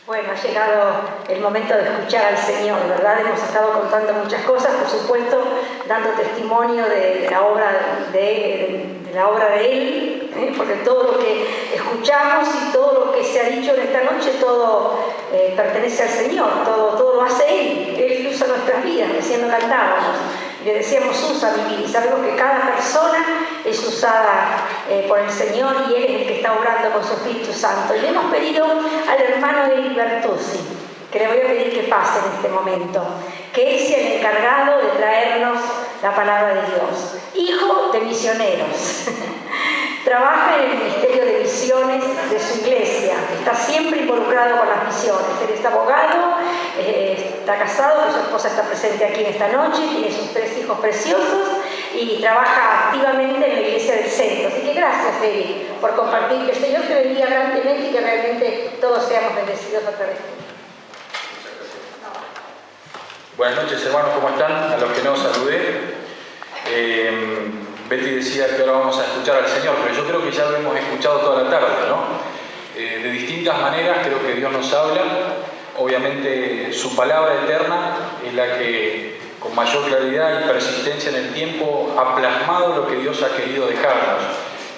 Bueno, ha llegado el momento de escuchar al Señor, ¿verdad? Hemos estado contando muchas cosas, por supuesto, dando testimonio de la obra de Él, porque todo lo que escuchamos y todo lo que se ha dicho en esta noche, todo pertenece al Señor, todo lo hace Él usa nuestras vidas, recién lo cantábamos. Le decíamos, usa mi vida, y sabemos que cada persona es usada por el Señor y Él es el que está obrando con su Espíritu Santo. Y le hemos pedido al hermano de Bertuzzi, que le voy a pedir que pase en este momento, que Él sea el encargado de traernos la palabra de Dios. Hijo de misioneros. Trabaja en el Ministerio de Misiones de su iglesia, está siempre involucrado con las misiones. Él es abogado, está casado, su esposa está presente aquí en esta noche, tiene sus 3 hijos preciosos y trabaja activamente en la iglesia del centro. Así que gracias, Eli, por compartir, que el Señor te bendiga grandemente y que realmente todos seamos bendecidos a través de ti. Buenas noches, hermanos, ¿cómo están? A los que no saludé. Betty decía que ahora vamos a escuchar al Señor, pero yo creo que ya lo hemos escuchado toda la tarde, ¿no? De distintas maneras creo que Dios nos habla. Obviamente su palabra eterna es la que con mayor claridad y persistencia en el tiempo ha plasmado lo que Dios ha querido dejarnos.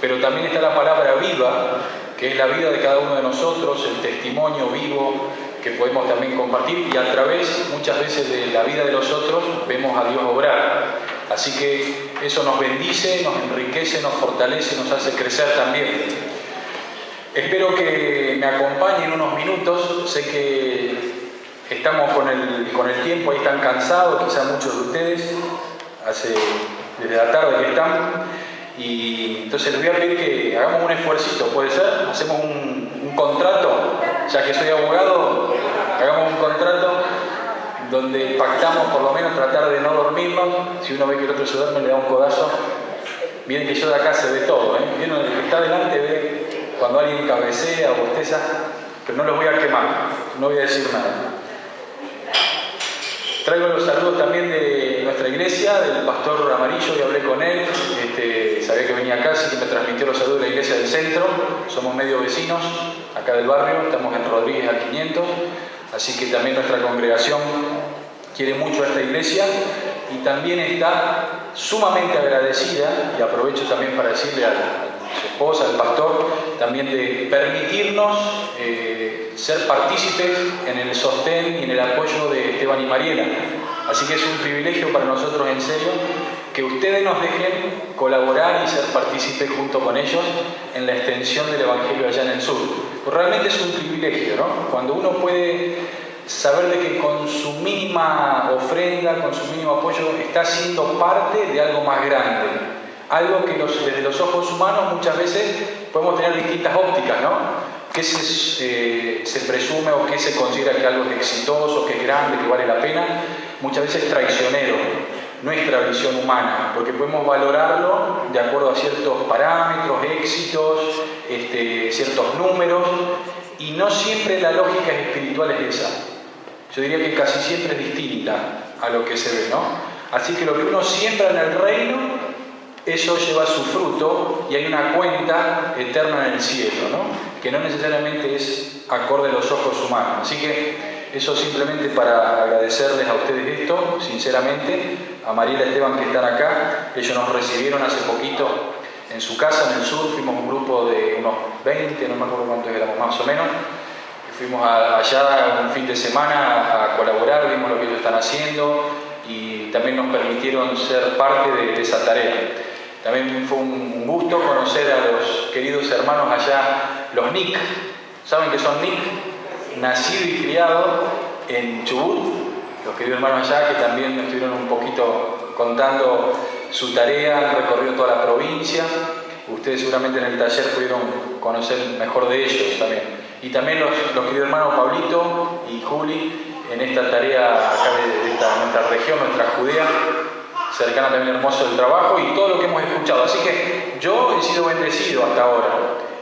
Pero también está la palabra viva, que es la vida de cada uno de nosotros, el testimonio vivo que podemos también compartir, y a través muchas veces de la vida de los otros vemos a Dios obrar. Así que eso nos bendice, nos enriquece, nos fortalece, nos hace crecer también. Espero que me acompañen unos minutos. Sé que estamos con el tiempo, ahí están cansados, quizás muchos de ustedes, desde la tarde que están. Y entonces les voy a pedir que hagamos un esfuercito, ¿puede ser? Hacemos un contrato, ya que soy abogado, hagamos un contrato donde pactamos por lo menos tratar de no dormirnos. Si uno ve que el otro se duerme, le da un codazo. Miren que yo de acá se ve todo, Miren, el que está delante ve cuando alguien cabecea o bosteza, pero no los voy a quemar, no voy a decir nada. Traigo los saludos también de nuestra iglesia, del pastor Amarillo, y hablé con él, sabía que venía acá, así que me transmitió los saludos de la iglesia del centro. Somos medio vecinos acá del barrio, estamos en Rodríguez al 500, así que también nuestra congregación quiere mucho a esta iglesia y también está sumamente agradecida, y aprovecho también para decirle a su esposa, al pastor, también de permitirnos ser partícipes en el sostén y en el apoyo de Esteban y Mariela. Así que es un privilegio para nosotros, en serio, que ustedes nos dejen colaborar y ser partícipes junto con ellos en la extensión del Evangelio allá en el sur. Pues realmente es un privilegio, ¿no? Cuando uno puede saber de que con su mínima ofrenda, con su mínimo apoyo, está siendo parte de algo más grande. Algo que desde los ojos humanos muchas veces podemos tener distintas ópticas, ¿no? ¿Qué se presume o qué se considera que algo es exitoso, que es grande, que vale la pena? Muchas veces es traicionero nuestra visión humana, porque podemos valorarlo de acuerdo a ciertos parámetros, éxitos, ciertos números, y no siempre la lógica espiritual es esa. Yo diría que casi siempre es distinta a lo que se ve, ¿no? Así que lo que uno siembra en el reino, eso lleva su fruto, y hay una cuenta eterna en el cielo, ¿no? Que no necesariamente es acorde a los ojos humanos. Así que eso simplemente para agradecerles a ustedes esto, sinceramente, a Mariela y Esteban que están acá. Ellos nos recibieron hace poquito en su casa, en el sur. Fuimos un grupo de unos 20, no me acuerdo cuántos éramos más o menos. Fuimos allá un fin de semana a colaborar, vimos lo que ellos están haciendo y también nos permitieron ser parte de esa tarea. También fue un gusto conocer a los queridos hermanos allá, los Nick. ¿Saben qué son Nick? Nacido y criado en Chubut. Los queridos hermanos allá que también nos estuvieron un poquito contando su tarea, han recorrido toda la provincia. Ustedes seguramente en el taller pudieron conocer mejor de ellos también. Y también los queridos hermanos Pablito y Juli en esta tarea acá de nuestra región, nuestra Judea, cercana también, hermoso el trabajo y todo lo que hemos escuchado. Así que yo he sido bendecido hasta ahora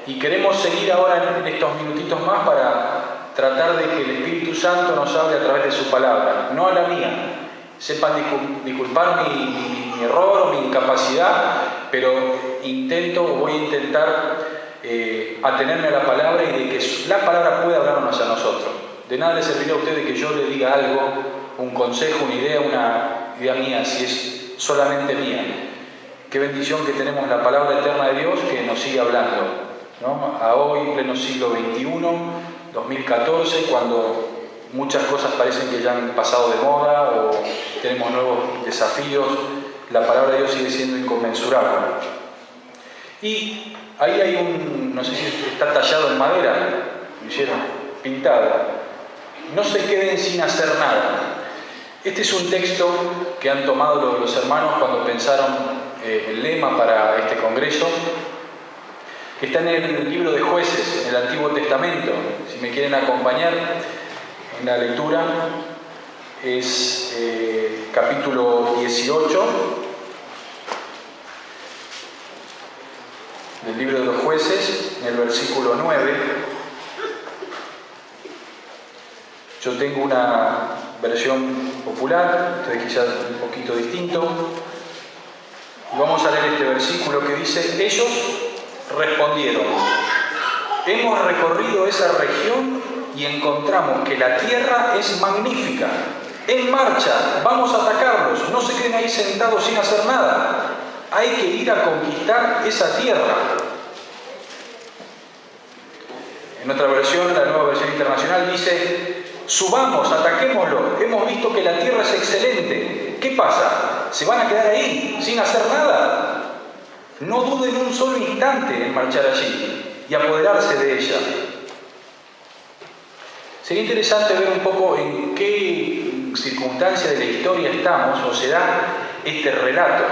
y queremos seguir ahora en estos minutitos más para tratar de que el Espíritu Santo nos hable a través de su palabra, no a la mía. Sepan disculpar mi error o mi incapacidad, pero voy a intentar atenerme a la palabra y de que la palabra pueda hablarnos a nosotros. De nada le servirá a usted que yo le diga algo, un consejo, una idea mía, si es solamente mía. Qué bendición que tenemos la palabra eterna de Dios que nos sigue hablando, ¿no? A hoy, pleno siglo XXI, 2014, cuando muchas cosas parecen que ya han pasado de moda o tenemos nuevos desafíos, la palabra de Dios sigue siendo inconmensurable. Y ahí hay no sé si está tallado en madera, lo hicieron pintado. No se queden sin hacer nada. Este es un texto que han tomado los hermanos cuando pensaron el lema para este congreso, que está en el libro de Jueces, en el Antiguo Testamento. Si me quieren acompañar en la lectura, es capítulo 18 del libro de los Jueces, en el versículo 9. Yo tengo una versión popular, ustedes quizás un poquito distinto. Y vamos a leer este versículo que dice: ellos respondieron: hemos recorrido esa región y encontramos que la tierra es magnífica. En marcha, vamos a atacarlos, no se queden ahí sentados sin hacer nada. Hay que ir a conquistar esa tierra. En otra versión, la nueva versión internacional, dice: subamos, ataquémoslo, hemos visto que la tierra es excelente. ¿Qué pasa? ¿Se van a quedar ahí sin hacer nada? No duden un solo instante en marchar allí y apoderarse de ella. Sería interesante ver un poco en qué circunstancia de la historia estamos o se da este relato.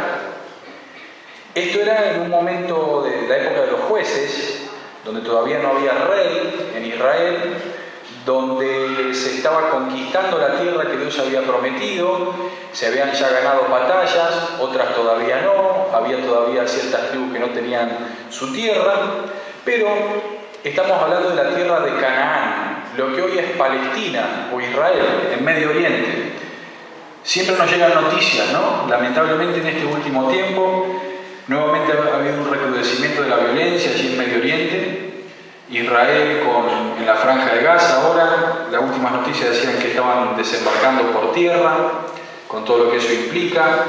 Esto era en un momento de la época de los jueces, donde todavía no había rey en Israel, donde se estaba conquistando la tierra que Dios había prometido, se habían ya ganado batallas, otras todavía no, había todavía ciertas tribus que no tenían su tierra, pero estamos hablando de la tierra de Canaán, lo que hoy es Palestina o Israel, en Medio Oriente. Siempre nos llegan noticias, ¿no? Lamentablemente en este último tiempo, nuevamente ha habido un recrudecimiento de la violencia allí en Medio Oriente. Israel en la franja de Gaza ahora, las últimas noticias decían que estaban desembarcando por tierra, con todo lo que eso implica,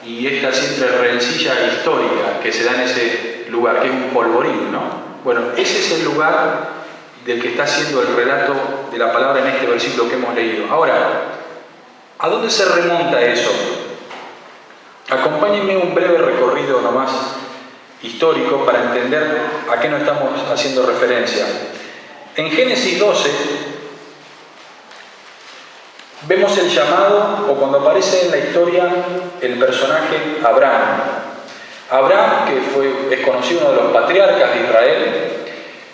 y esta siempre rencilla histórica que se da en ese lugar, que es un polvorín, ¿no? Bueno, ese es el lugar del que está haciendo el relato de la palabra en este versículo que hemos leído. Ahora, ¿a dónde se remonta eso? Acompáñenme un breve recorrido nomás histórico para entender a qué nos estamos haciendo referencia. En Génesis 12 vemos el llamado, o cuando aparece en la historia el personaje Abraham. Abraham, que es conocido uno de los patriarcas de Israel,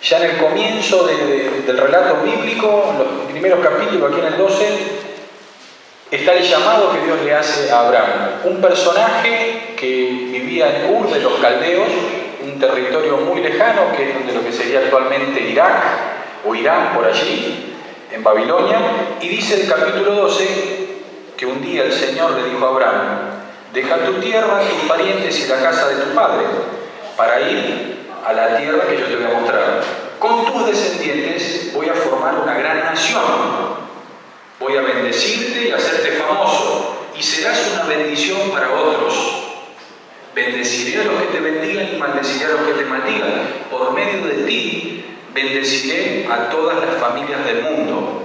ya en el comienzo del relato bíblico, en los primeros capítulos, aquí en el 12, está el llamado que Dios le hace a Abraham, un personaje que vivía en Ur de los Caldeos, un territorio muy lejano, que es donde lo que sería actualmente Irak o Irán, por allí, en Babilonia, y dice el capítulo 12 que un día el Señor le dijo a Abraham: deja tu tierra, tus parientes y la casa de tu padre, para ir a la tierra que yo te voy a mostrar. Con tus descendientes voy a formar una gran nación. Voy a bendecirte y hacerte famoso, y serás una bendición para otros. Bendeciré a los que te bendigan y maldeciré a los que te maldigan. Por medio de ti bendeciré a todas las familias del mundo.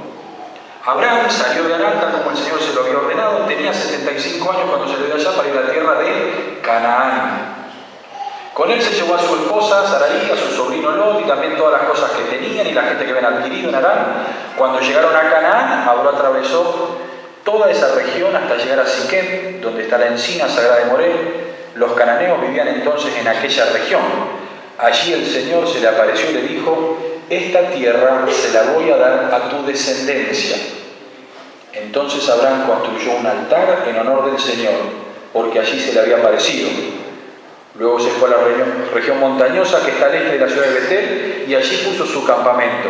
Abraham salió de Harán, tal como el Señor se lo había ordenado. Tenía 75 años cuando salió de allá para ir a la tierra de Canaán. Con él se llevó a su esposa Sarai, a su sobrino Lot, y también todas las cosas que tenían y la gente que habían adquirido en Harán. Cuando llegaron a Canaán, Abraham atravesó toda esa región hasta llegar a Siquem, donde está la encina sagrada de Moré. Los cananeos vivían entonces en aquella región. Allí el Señor se le apareció y le dijo: esta tierra se la voy a dar a tu descendencia. Entonces Abraham construyó un altar en honor del Señor, porque allí se le había aparecido. Luego se fue a la región montañosa que está al este de la ciudad de Betel, y allí puso su campamento.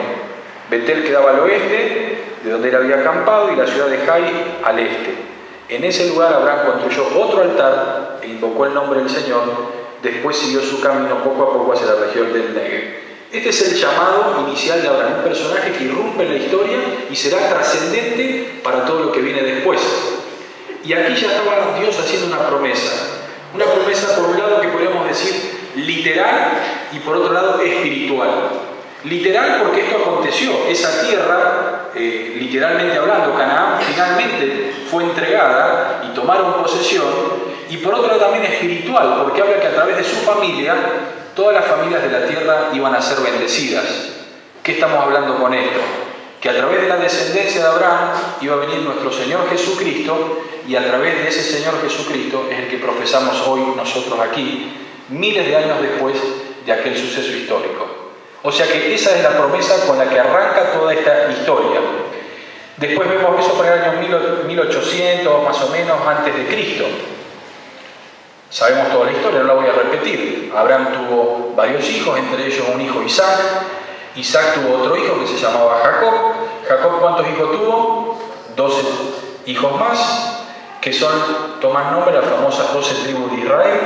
Betel quedaba al oeste, de donde él había acampado, y la ciudad de Jai al este. En ese lugar Abraham construyó otro altar e invocó el nombre del Señor. Después siguió su camino poco a poco hacia la región del Negev. Este es el llamado inicial de Abraham, un personaje que irrumpe en la historia y será trascendente para todo lo que viene después. Y aquí ya estaba Dios haciendo una promesa por un lado que podríamos decir literal y por otro lado espiritual. Literal porque esto aconteció, esa tierra, literalmente hablando, Canaán finalmente fue entregada y tomaron posesión, y por otro lado también espiritual, porque habla que a través de su familia, todas las familias de la tierra iban a ser bendecidas. ¿Qué estamos hablando con esto? Que a través de la descendencia de Abraham iba a venir nuestro Señor Jesucristo, y a través de ese Señor Jesucristo es el que profesamos hoy nosotros aquí, miles de años después de aquel suceso histórico. O sea que esa es la promesa con la que arranca toda esta historia. Después vemos eso por el año 1800 más o menos antes de Cristo. Sabemos toda la historia, no la voy a repetir. Abraham tuvo varios hijos, entre ellos un hijo Isaac. Isaac tuvo otro hijo que se llamaba Jacob. Jacob, ¿cuántos hijos tuvo? 12 hijos más, que toman nombre las famosas 12 tribus de Israel.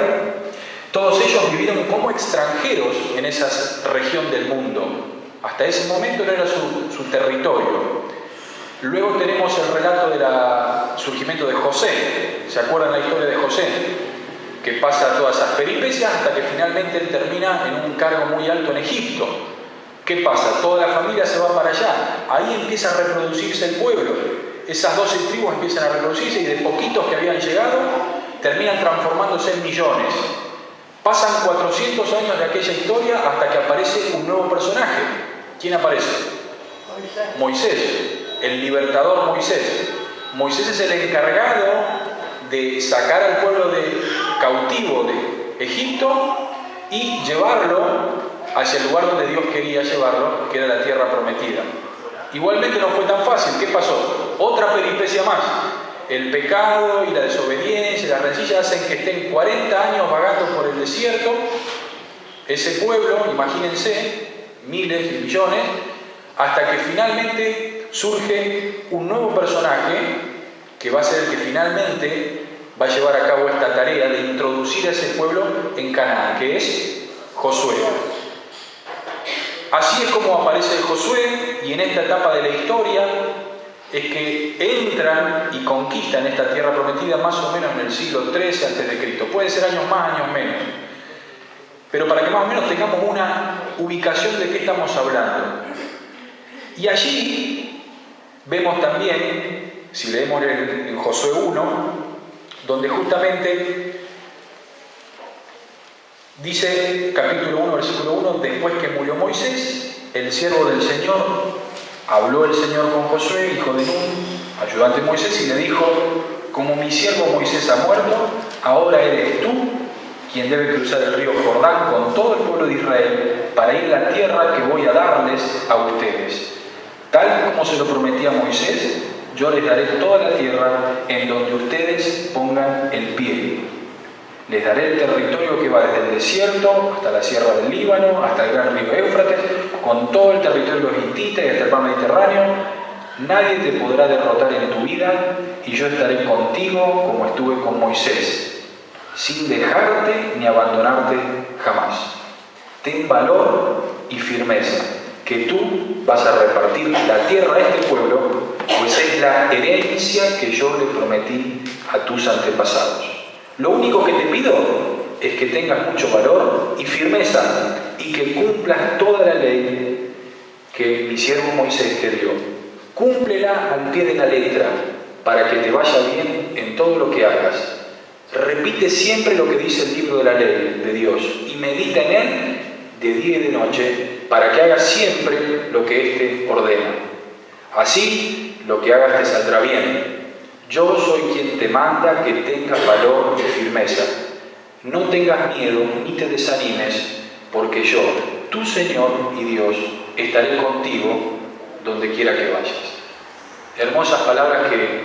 Todos ellos vivieron como extranjeros en esa región del mundo. Hasta ese momento no era su territorio. Luego tenemos el relato del surgimiento de José. ¿Se acuerdan la historia de José? Que pasa todas esas peripecias hasta que finalmente él termina en un cargo muy alto en Egipto. ¿Qué pasa? Toda la familia se va para allá. Ahí empieza a reproducirse el pueblo. Esas 12 tribus empiezan a reproducirse y de poquitos que habían llegado terminan transformándose en millones. Pasan 400 años de aquella historia hasta que aparece un nuevo personaje. ¿Quién aparece? Moisés, el libertador Moisés. Moisés es el encargado de sacar al pueblo cautivo de Egipto y llevarlo hacia el lugar donde Dios quería llevarlo, que era la tierra prometida. Igualmente no fue tan fácil. ¿Qué pasó? Otra peripecia más. El pecado y la desobediencia y la rencilla hacen que estén 40 años vagando por el desierto. Ese pueblo, imagínense, miles y millones, hasta que finalmente surge un nuevo personaje que va a ser el que finalmente va a llevar a cabo esta tarea de introducir a ese pueblo en Canaán, que es Josué. Así es como aparece Josué, y en esta etapa de la historia es que entran y conquistan esta tierra prometida más o menos en el siglo XIII a.C. Pueden ser años más, años menos. Pero para que más o menos tengamos una ubicación de qué estamos hablando. Y allí vemos también, si leemos en Josué 1, donde justamente dice, capítulo 1, versículo 1, después que murió Moisés, el siervo del Señor, habló el Señor con Josué, hijo de Nun, ayudante de Moisés, y le dijo, como mi siervo Moisés ha muerto, ahora eres tú quien debe cruzar el río Jordán con todo el pueblo de Israel para ir a la tierra que voy a darles a ustedes. Tal como se lo prometí a Moisés, yo les daré toda la tierra en donde ustedes pongan el pie. Les daré el territorio que va desde el desierto hasta la sierra del Líbano, hasta el gran río Éufrates, con todo el territorio de los hititas y hasta el mar Mediterráneo. Nadie te podrá derrotar en tu vida y yo estaré contigo como estuve con Moisés, sin dejarte ni abandonarte jamás. Ten valor y firmeza, que tú vas a repartir la tierra a este pueblo, pues es la herencia que yo le prometí a tus antepasados. Lo único que te pido es que tengas mucho valor y firmeza y que cumplas toda la ley que mi siervo Moisés te dio. Cúmplela al pie de la letra para que te vaya bien en todo lo que hagas. Repite siempre lo que dice el libro de la ley de Dios y medita en él de día y de noche para que hagas siempre lo que éste ordena. Así lo que hagas te saldrá bien. Yo soy quien te manda que tengas valor y firmeza. No tengas miedo ni te desanimes, porque yo, tu Señor y Dios, estaré contigo donde quiera que vayas. Hermosas palabras que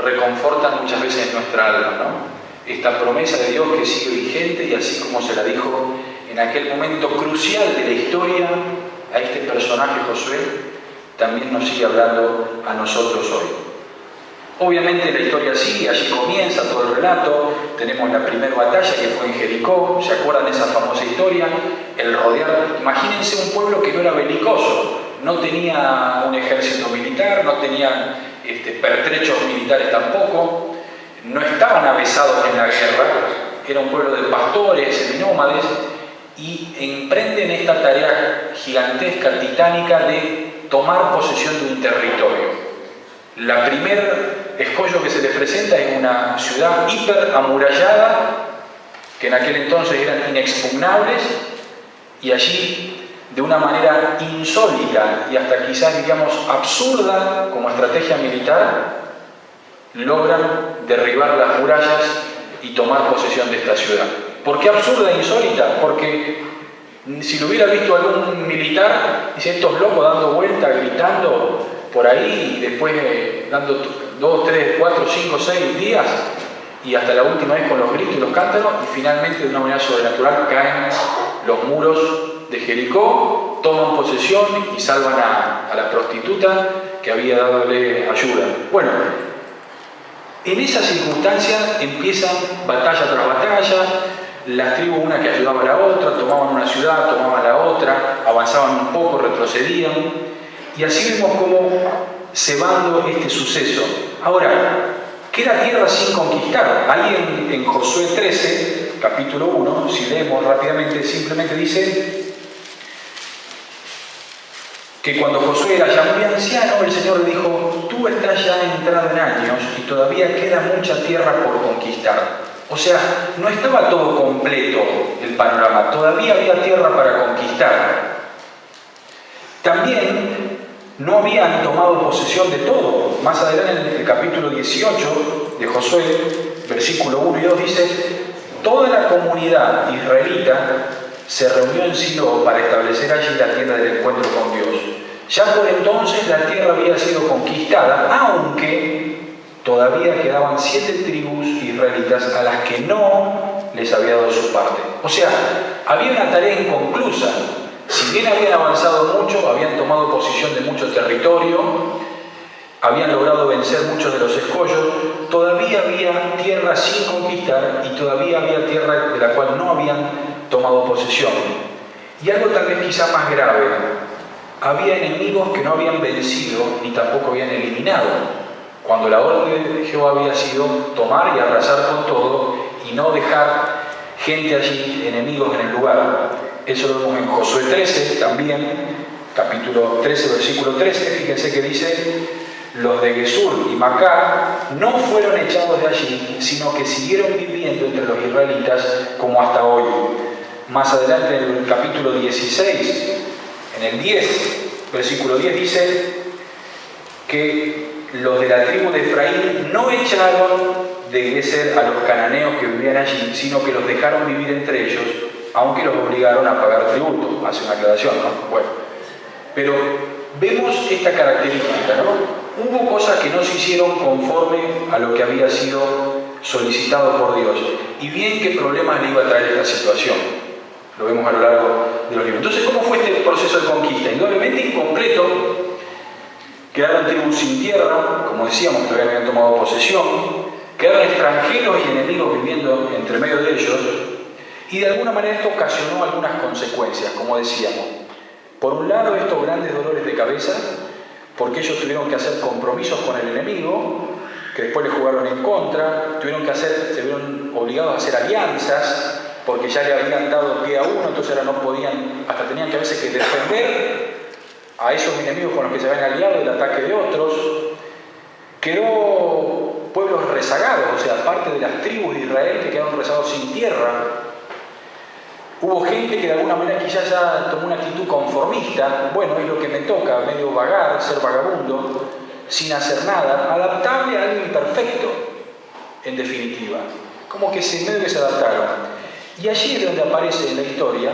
reconfortan muchas veces nuestra alma, ¿no? Esta promesa de Dios que sigue vigente y así como se la dijo en aquel momento crucial de la historia a este personaje Josué, también nos sigue hablando a nosotros hoy. Obviamente la historia sigue, allí comienza todo el relato, tenemos la primera batalla que fue en Jericó, ¿se acuerdan de esa famosa historia? historia, el rodear. Imagínense un pueblo que no era belicoso, no tenía un ejército militar, no tenía pertrechos militares tampoco, no estaban avesados en la guerra, era un pueblo de pastores, seminómades, y emprenden esta tarea gigantesca, titánica, de tomar posesión de un territorio. La primer escollo que se les presenta es una ciudad hiper amurallada, que en aquel entonces eran inexpugnables, y allí, de una manera insólita y hasta quizás, digamos, absurda como estrategia militar, logran derribar las murallas y tomar posesión de esta ciudad. ¿Por qué absurda e insólita? Porque si lo hubiera visto algún militar, dice, estos locos dando vueltas, gritando por ahí, y después dando 2, 3, 4, 5, 6 días, y hasta la última vez con los gritos y los cántaros, y finalmente de una manera sobrenatural caen los muros de Jericó, toman posesión y salvan a la prostituta que había dadole ayuda. Bueno, en esas circunstancias empiezan batalla tras batalla, las tribus una que ayudaba a la otra, tomaban una ciudad, tomaban la otra, avanzaban un poco, retrocedían, y así vemos cómo se va dando este suceso. Ahora, queda tierra sin conquistar. Ahí en Josué 13, capítulo 1, si leemos rápidamente, simplemente dice que cuando Josué era ya muy anciano, el Señor le dijo, tú estás ya entrado en años y todavía queda mucha tierra por conquistar. O sea, no estaba todo completo el panorama, todavía había tierra para conquistar. También no habían tomado posesión de todo. Más adelante en el capítulo 18 de Josué, versículo 1 y 2 dice, toda la comunidad israelita se reunió en Silo para establecer allí la tienda del encuentro con Dios. Ya por entonces la tierra había sido conquistada, aunque todavía quedaban 7 tribus israelitas a las que no les había dado su parte. O sea, había una tarea inconclusa. Si bien habían avanzado mucho, habían tomado posesión de mucho territorio, habían logrado vencer muchos de los escollos, todavía había tierra sin conquistar y todavía había tierra de la cual no habían tomado posesión. Y algo tal vez quizá más grave, había enemigos que no habían vencido ni tampoco habían eliminado, cuando la orden de Jehová había sido tomar y arrasar con todo y no dejar gente allí, enemigos en el lugar. Eso lo vemos en Josué 13 también, capítulo 13, versículo 13, fíjense que dice, los de Gesur y Macá no fueron echados de allí, sino que siguieron viviendo entre los israelitas como hasta hoy. Más adelante en el capítulo 16, en el 10, versículo 10 dice que los de la tribu de Efraín no echaron de Geser a los cananeos que vivían allí, sino que los dejaron vivir entre ellos, aunque los obligaron a pagar tributo. Hace una aclaración, ¿no? Bueno, pero vemos esta característica, ¿no? Hubo cosas que no se hicieron conforme a lo que había sido solicitado por Dios. Y bien qué problemas le iba a traer esta situación. Lo vemos a lo largo de los libros. Entonces, ¿cómo fue este proceso de conquista? Indudablemente incompleto. Quedaron tribus sin tierra, como decíamos, todavía no habían tomado posesión. Quedaron extranjeros y enemigos viviendo entre medio de ellos. Y de alguna manera esto ocasionó algunas consecuencias, como decíamos. Por un lado, estos grandes dolores de cabeza, porque ellos tuvieron que hacer compromisos con el enemigo, que después les jugaron en contra, se vieron obligados a hacer alianzas, porque ya le habían dado pie a uno, entonces ahora no podían, hasta tenían que a veces que defender a esos enemigos con los que se habían aliado del ataque de otros. Quedó pueblos rezagados, o sea, parte de las tribus de Israel que quedaron rezagados sin tierra. Hubo gente que de alguna manera quizás ya tomó una actitud conformista, bueno, es lo que me toca, medio vagar, ser vagabundo, sin hacer nada, adaptable a algo imperfecto, en definitiva. Como que medio que se adaptaron. Y allí es donde aparece en la historia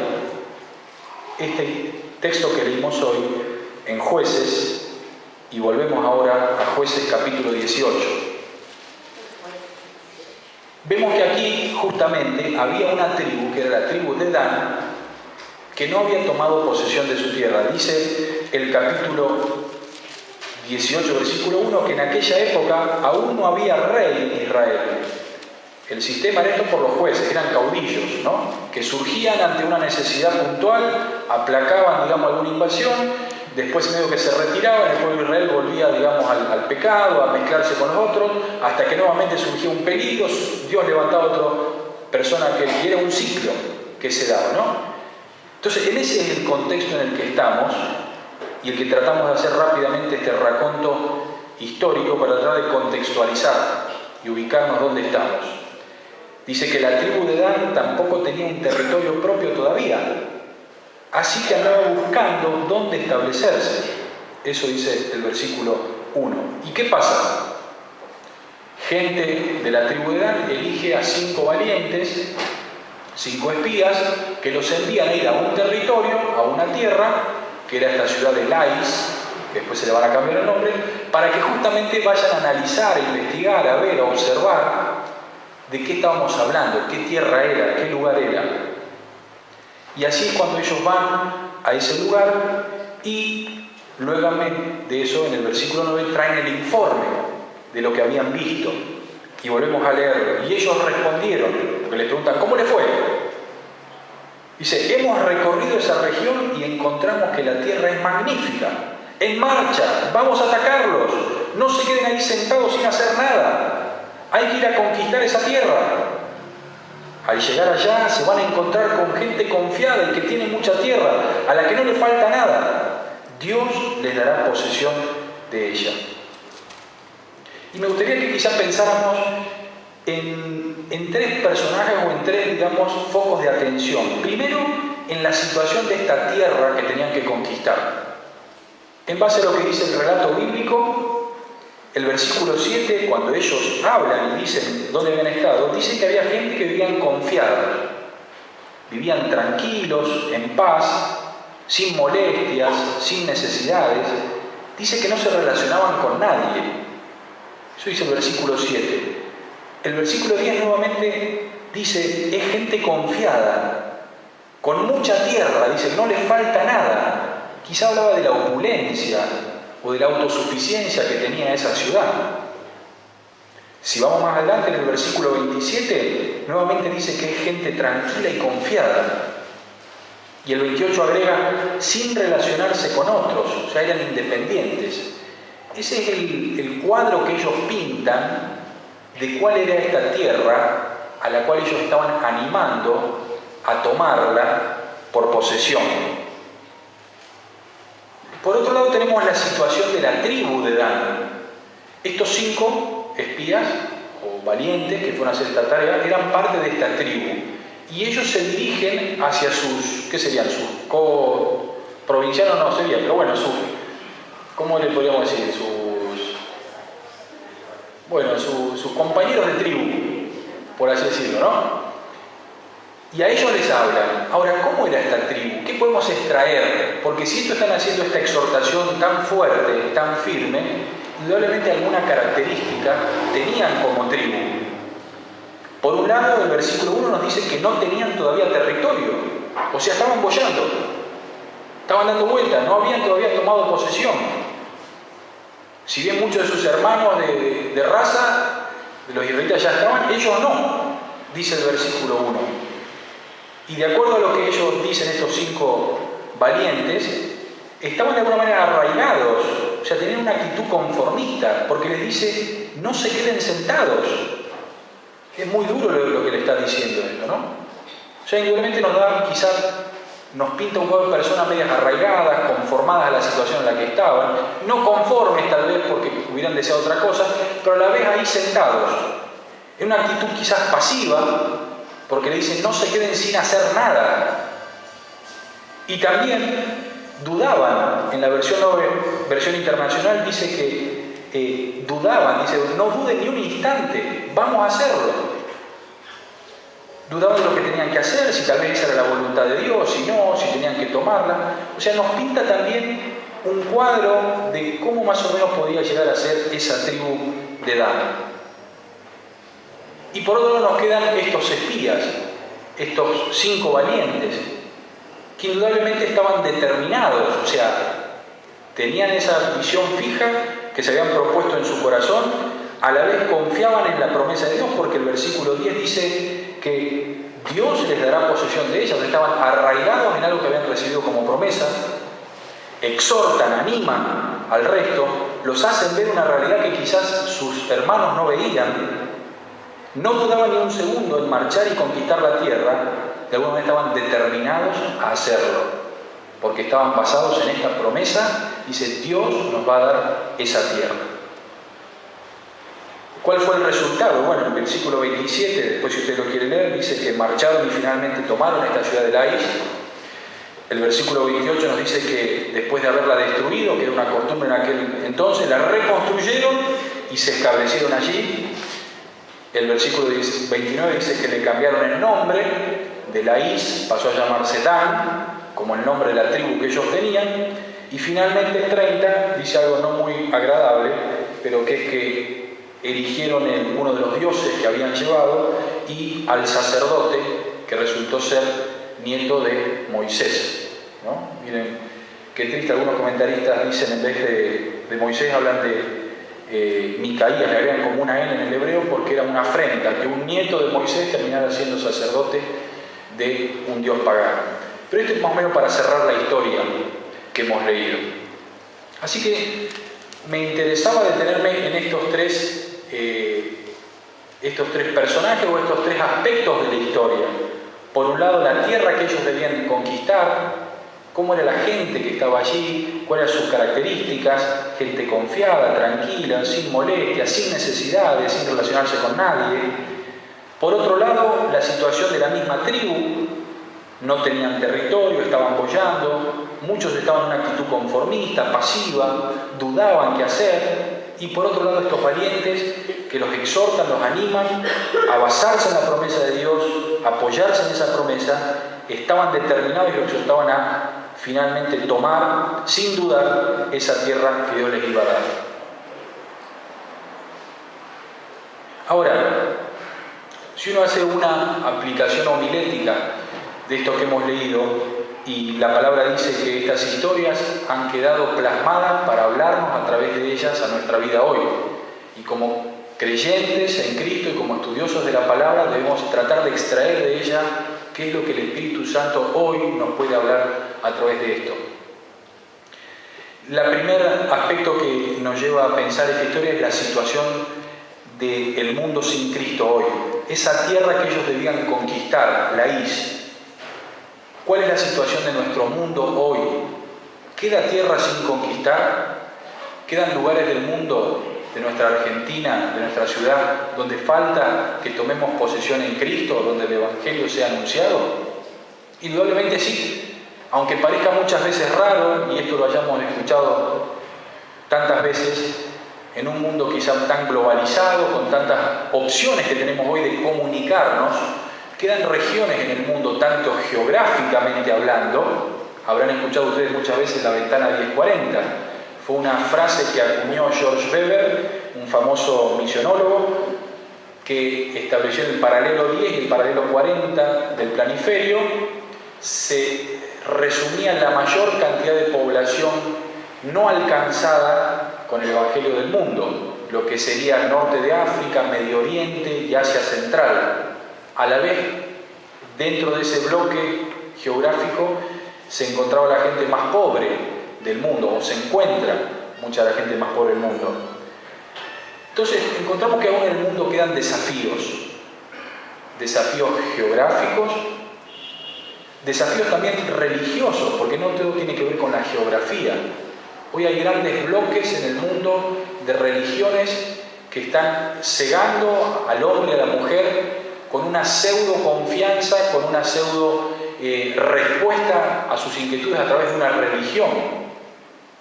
este texto que leímos hoy en Jueces, y volvemos ahora a Jueces capítulo 18. Vemos que aquí justamente había una tribu, que era la tribu de Dan, que no había tomado posesión de su tierra. Dice el capítulo 18, versículo 1, que en aquella época aún no había rey en Israel. El sistema era esto por los jueces, eran caudillos, ¿no? Que surgían ante una necesidad puntual, aplacaban, digamos, alguna invasión, después medio que se retiraban, el pueblo de Israel volvía, digamos, al pecado, a mezclarse con los otros, hasta que nuevamente surgía un peligro, Dios levantaba a otra persona que era un ciclo que se daba, ¿no? Entonces, ese es el contexto en el que estamos y el que tratamos de hacer rápidamente este raconto histórico para tratar de contextualizar y ubicarnos dónde estamos. Dice que la tribu de Dan tampoco tenía un territorio propio todavía, así que andaba buscando dónde establecerse. Eso dice el versículo 1. ¿Y qué pasa? Gente de la tribu de Dan elige a 5 valientes, 5 espías, que los envían a ir a un territorio, a una tierra, que era esta ciudad de Lais, que después se le van a cambiar el nombre, para que justamente vayan a analizar, a investigar, a ver, a observar de qué estábamos hablando, qué tierra era, qué lugar era. Y así es cuando ellos van a ese lugar y luego de eso, en el versículo 9, traen el informe de lo que habían visto. Y volvemos a leerlo. Y ellos respondieron, porque les preguntan, ¿cómo les fue? Dice, hemos recorrido esa región y encontramos que la tierra es magnífica. En marcha, vamos a atacarlos. No se queden ahí sentados sin hacer nada. Hay que ir a conquistar esa tierra. Al llegar allá se van a encontrar con gente confiada y que tiene mucha tierra, a la que no le falta nada. Dios les dará posesión de ella. Y me gustaría que quizás pensáramos en 3 personajes o en 3, digamos, focos de atención. Primero, en la situación de esta tierra que tenían que conquistar. En base a lo que dice el relato bíblico, el versículo 7, cuando ellos hablan y dicen dónde habían estado, dice que había gente que vivían confiados, vivían tranquilos, en paz, sin molestias, sin necesidades. Dice que no se relacionaban con nadie. Eso dice el versículo 7. El versículo 10 nuevamente dice, es gente confiada, con mucha tierra, dice, no les falta nada. Quizá hablaba de la opulencia o de la autosuficiencia que tenía esa ciudad. Si vamos más adelante, en el versículo 27, nuevamente dice que es gente tranquila y confiada. Y el 28 agrega, sin relacionarse con otros, o sea, eran independientes. Ese es el cuadro que ellos pintan de cuál era esta tierra a la cual ellos estaban animando a tomarla por posesión. Por otro lado tenemos la situación de la tribu de Dan. Estos 5 espías o valientes que fueron a hacer esta tarea eran parte de esta tribu y ellos se dirigen hacia sus, ¿qué serían? Sus provincianos no serían, pero bueno, sus, ¿cómo le podríamos decir? Sus compañeros de tribu, por así decirlo, ¿no? Y a ellos les hablan. Ahora, ¿cómo era esta tribu? ¿Qué podemos extraer? Porque si estos están haciendo esta exhortación tan fuerte, tan firme, indudablemente alguna característica tenían como tribu. Por un lado, el versículo 1 nos dice que no tenían todavía territorio. O sea, estaban boyando. Estaban dando vueltas, no habían todavía tomado posesión. Si bien muchos de sus hermanos de raza, de los israelitas ya estaban, ellos no, dice el versículo 1. Y de acuerdo a lo que ellos dicen, estos 5 valientes, estaban de alguna manera arraigados, o sea, tenían una actitud conformista, porque les dice, no se queden sentados. Es muy duro lo que le está diciendo esto, ¿no? O sea, indudablemente nos pinta un juego de personas medias arraigadas, conformadas a la situación en la que estaban, no conformes tal vez porque hubieran deseado otra cosa, pero a la vez ahí sentados, en una actitud quizás pasiva, porque le dicen no se queden sin hacer nada. Y también dudaban, en la versión internacional dice que dudaban, dice no duden ni un instante, vamos a hacerlo. Dudaban de lo que tenían que hacer, si tal vez esa era la voluntad de Dios, si no, si tenían que tomarla. O sea, nos pinta también un cuadro de cómo más o menos podía llegar a ser esa tribu de Dan. Y por otro lado nos quedan estos espías, estos 5 valientes, que indudablemente estaban determinados, o sea, tenían esa visión fija que se habían propuesto en su corazón a la vez confiaban en la promesa de Dios, porque el versículo 10 dice que Dios les dará posesión de ellas, estaban arraigados en algo que habían recibido como promesa, exhortan, animan al resto, los hacen ver una realidad que quizás sus hermanos no veían, no dudaban ni un segundo en marchar y conquistar la tierra, de alguna manera estaban determinados a hacerlo, porque estaban basados en esta promesa, dice, Dios nos va a dar esa tierra. ¿Cuál fue el resultado? Bueno, en el versículo 27, después si usted lo quiere leer, dice que marcharon y finalmente tomaron esta ciudad de Lais. El versículo 28 nos dice que después de haberla destruido, que era una costumbre en aquel entonces, la reconstruyeron y se establecieron allí. El versículo 29 dice que le cambiaron el nombre de Lais, pasó a llamarse Dan, como el nombre de la tribu que ellos tenían. Y finalmente el 30 dice algo no muy agradable, pero que es que erigieron uno de los dioses que habían llevado y al sacerdote que resultó ser nieto de Moisés, ¿no? Miren, qué triste, algunos comentaristas dicen en vez de Moisés hablan de Micaías, le agregan como una N en el hebreo porque era una afrenta que un nieto de Moisés terminara siendo sacerdote de un dios pagano. Pero esto es más o menos para cerrar la historia que hemos leído. Así que me interesaba detenerme en estos tres personajes o estos tres aspectos de la historia. Por un lado, la tierra que ellos debían conquistar, cómo era la gente que estaba allí, cuáles eran sus características, gente confiada, tranquila, sin molestias, sin necesidades, sin relacionarse con nadie. Por otro lado, la situación de la misma tribu, no tenían territorio, estaban boyando, muchos estaban en una actitud conformista, pasiva, dudaban qué hacer. Y por otro lado, estos valientes que los exhortan, los animan a basarse en la promesa de Dios, a apoyarse en esa promesa, estaban determinados y los exhortaban a finalmente tomar, sin dudar, esa tierra que Dios les iba a dar. Ahora, si uno hace una aplicación homilética de esto que hemos leído, y la palabra dice que estas historias han quedado plasmadas para hablarnos a través de ellas a nuestra vida hoy. Y como creyentes en Cristo y como estudiosos de la palabra debemos tratar de extraer de ella qué es lo que el Espíritu Santo hoy nos puede hablar a través de esto. El primer aspecto que nos lleva a pensar esta historia es la situación del mundo sin Cristo hoy. Esa tierra que ellos debían conquistar, Lais. ¿Cuál es la situación de nuestro mundo hoy? ¿Queda tierra sin conquistar? ¿Quedan lugares del mundo, de nuestra Argentina, de nuestra ciudad, donde falta que tomemos posesión en Cristo, donde el Evangelio sea anunciado? Indudablemente sí, aunque parezca muchas veces raro, y esto lo hayamos escuchado tantas veces, en un mundo quizá tan globalizado, con tantas opciones que tenemos hoy de comunicarnos, quedan regiones en el mundo, tanto geográficamente hablando, habrán escuchado ustedes muchas veces la ventana 1040, fue una frase que acuñó George Weber, un famoso misionólogo, que estableció el paralelo 10 y el paralelo 40 del planiferio, se resumía en la mayor cantidad de población no alcanzada con el Evangelio del mundo, lo que sería el norte de África, Medio Oriente y Asia Central. A la vez, dentro de ese bloque geográfico se encontraba la gente más pobre del mundo, o se encuentra mucha de la gente más pobre del mundo. Entonces, encontramos que aún en el mundo quedan desafíos geográficos, desafíos también religiosos, porque no todo tiene que ver con la geografía. Hoy hay grandes bloques en el mundo de religiones que están cegando al hombre y a la mujer con una pseudo confianza, con una pseudo respuesta a sus inquietudes a través de una religión.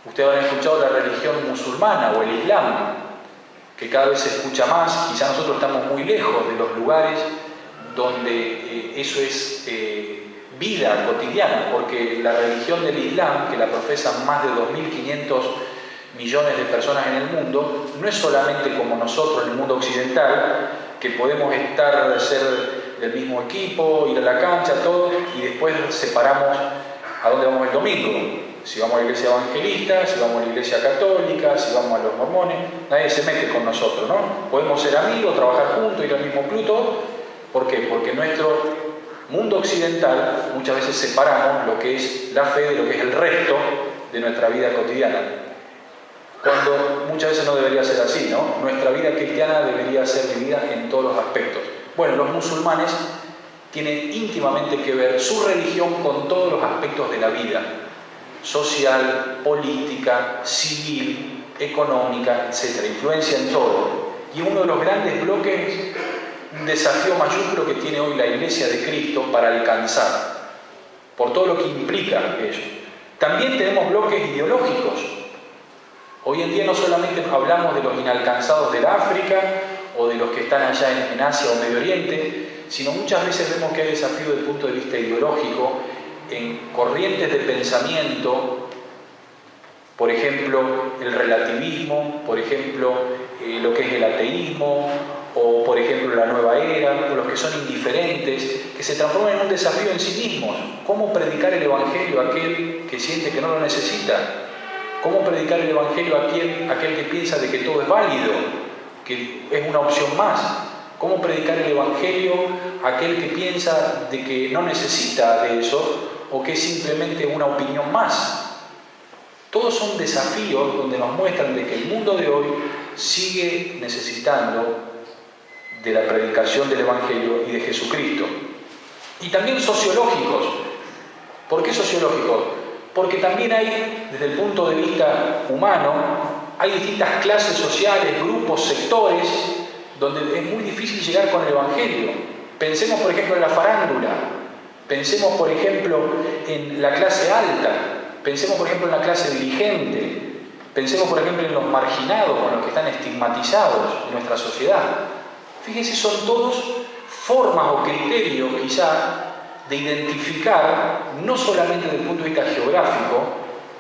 Ustedes habrán escuchado la religión musulmana o el Islam, que cada vez se escucha más. Quizá nosotros estamos muy lejos de los lugares donde eso es vida cotidiana, porque la religión del Islam, que la profesan más de 2.500 millones de personas en el mundo, no es solamente como nosotros en el mundo occidental, que podemos ser del mismo equipo, ir a la cancha, todo, y después separamos a dónde vamos el domingo, si vamos a la iglesia evangelista, si vamos a la iglesia católica, si vamos a los mormones, nadie se mete con nosotros, ¿no? Podemos ser amigos, trabajar juntos, ir al mismo club, todo. ¿Por qué? Porque en nuestro mundo occidental muchas veces separamos lo que es la fe de lo que es el resto de nuestra vida cotidiana. Cuando muchas veces no debería ser así, ¿no? Nuestra vida cristiana debería ser vivida en todos los aspectos. Bueno, los musulmanes tienen íntimamente que ver su religión con todos los aspectos de la vida, social, política, civil, económica, etc. Influencia en todo. Y uno de los grandes bloques, un desafío mayúsculo que tiene hoy la Iglesia de Cristo para alcanzar, por todo lo que implica ello. También tenemos bloques ideológicos. Hoy en día no solamente hablamos de los inalcanzados del África o de los que están allá en Asia o Medio Oriente, sino muchas veces vemos que hay desafío desde el punto de vista ideológico en corrientes de pensamiento, por ejemplo, el relativismo, por ejemplo, lo que es el ateísmo, o por ejemplo la nueva era, o los que son indiferentes, que se transforman en un desafío en sí mismos. ¿Cómo predicar el Evangelio a aquel que siente que no lo necesita? ¿Cómo predicar el Evangelio a aquel que piensa de que todo es válido, que es una opción más? ¿Cómo predicar el Evangelio a aquel que piensa de que no necesita de eso o que es simplemente una opinión más? Todos son desafíos donde nos muestran de que el mundo de hoy sigue necesitando de la predicación del Evangelio y de Jesucristo. Y también sociológicos. ¿Por qué sociológicos? Porque también hay, desde el punto de vista humano, hay distintas clases sociales, grupos, sectores, donde es muy difícil llegar con el Evangelio. Pensemos, por ejemplo, en la farándula. Pensemos, por ejemplo, en la clase alta. Pensemos, por ejemplo, en la clase dirigente. Pensemos, por ejemplo, en los marginados, con los que están estigmatizados en nuestra sociedad. Fíjense, son todos formas o criterios, quizá, de identificar, no solamente desde el punto de vista geográfico,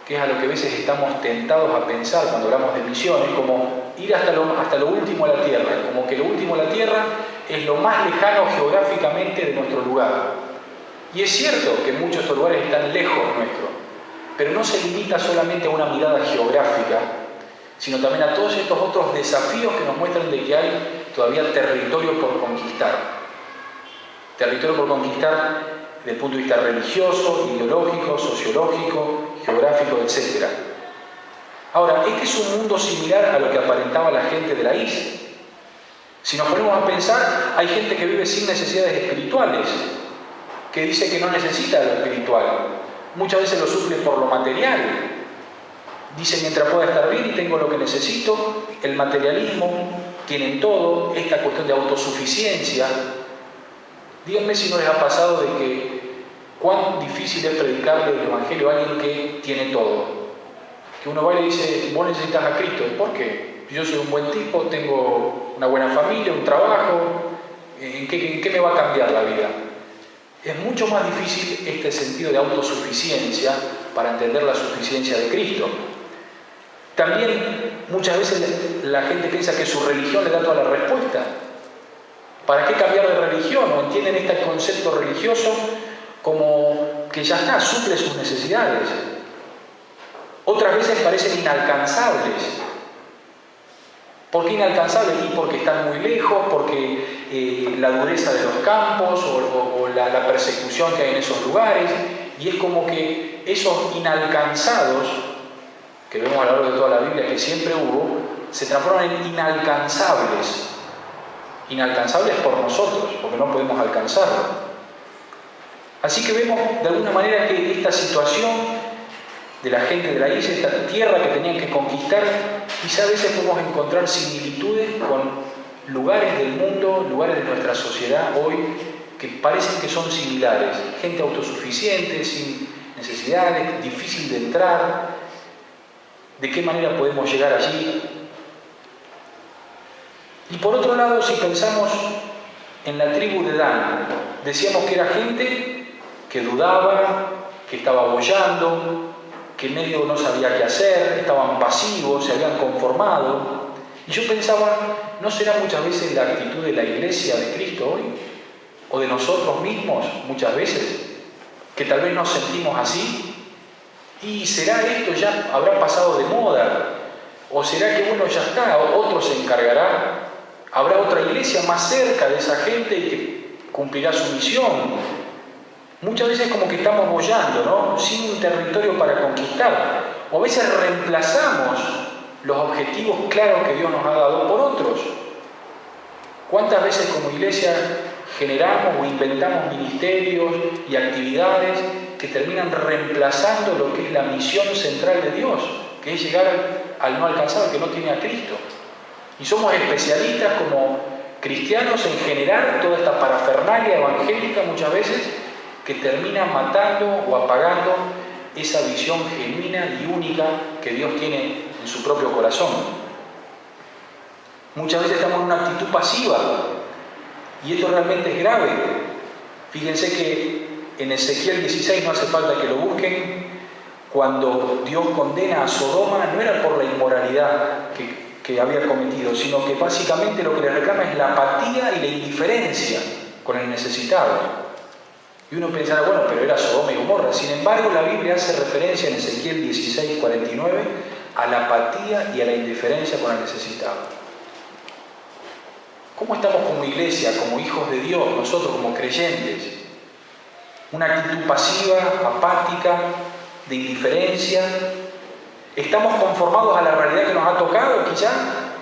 que es a lo que a veces estamos tentados a pensar cuando hablamos de misiones, como ir hasta lo último de la Tierra, como que lo último de la Tierra es lo más lejano geográficamente de nuestro lugar. Y es cierto que muchos de estos lugares están lejos nuestros, pero no se limita solamente a una mirada geográfica, sino también a todos estos otros desafíos que nos muestran de que hay todavía territorio por conquistar. Territorio por conquistar desde el punto de vista religioso, ideológico, sociológico, geográfico, etc. Ahora, este es un mundo similar a lo que aparentaba la gente de la isla. Si nos ponemos a pensar, hay gente que vive sin necesidades espirituales, que dice que no necesita lo espiritual. Muchas veces lo suple por lo material. Dice, mientras pueda estar bien y tengo lo que necesito, el materialismo, tienen todo, esta cuestión de autosuficiencia. Díganme si no les ha pasado de que cuán difícil es predicarle el Evangelio a alguien que tiene todo. Que uno va y le dice, vos necesitas a Cristo. ¿Por qué? Yo soy un buen tipo, tengo una buena familia, un trabajo. ¿En qué me va a cambiar la vida? Es mucho más difícil este sentido de autosuficiencia para entender la suficiencia de Cristo. También muchas veces la gente piensa que su religión le da toda la respuesta. ¿Para qué cambiar de religión? O entienden este concepto religioso como que ya está, suple sus necesidades. Otras veces parecen inalcanzables. ¿Por qué inalcanzables? Y porque están muy lejos, porque la dureza de los campos o la persecución que hay en esos lugares. Y es como que esos inalcanzados, que vemos a lo largo de toda la Biblia que siempre hubo, se transforman en inalcanzables. Inalcanzables por nosotros, porque no podemos alcanzarlo. Así que vemos de alguna manera que esta situación de la gente de la isla, esta tierra que tenían que conquistar, quizá a veces podemos encontrar similitudes con lugares del mundo, lugares de nuestra sociedad hoy, que parecen que son similares. Gente autosuficiente, sin necesidades, difícil de entrar. ¿De qué manera podemos llegar allí? Y por otro lado, si pensamos en la tribu de Dan, decíamos que era gente que dudaba, que estaba boyando, que medio no sabía qué hacer, estaban pasivos, se habían conformado. Y yo pensaba, ¿no será muchas veces la actitud de la Iglesia de Cristo hoy? ¿O de nosotros mismos muchas veces? Que tal vez nos sentimos así. ¿Y será esto ya habrá pasado de moda? ¿O será que bueno, ya está, otro se encargará? ¿Habrá otra iglesia más cerca de esa gente y que cumplirá su misión? Muchas veces como que estamos boyando, ¿no? Sin un territorio para conquistar. O a veces reemplazamos los objetivos claros que Dios nos ha dado por otros. ¿Cuántas veces como iglesia generamos o inventamos ministerios y actividades que terminan reemplazando lo que es la misión central de Dios, que es llegar al no alcanzado, que no tiene a Cristo? Y somos especialistas como cristianos en generar toda esta parafernalia evangélica muchas veces que termina matando o apagando esa visión genuina y única que Dios tiene en su propio corazón. Muchas veces estamos en una actitud pasiva y esto realmente es grave. Fíjense que en Ezequiel 16, no hace falta que lo busquen, cuando Dios condena a Sodoma no era por la inmoralidad que había cometido, sino que básicamente lo que le reclama es la apatía y la indiferencia con el necesitado. Y uno pensará, bueno, pero era Sodoma y Gomorra. Sin embargo, la Biblia hace referencia en Ezequiel 16, 49 a la apatía y a la indiferencia con el necesitado. ¿Cómo estamos como iglesia, como hijos de Dios, nosotros como creyentes? Una actitud pasiva, apática, de indiferencia. ¿Estamos conformados a la realidad que nos ha tocado quizá?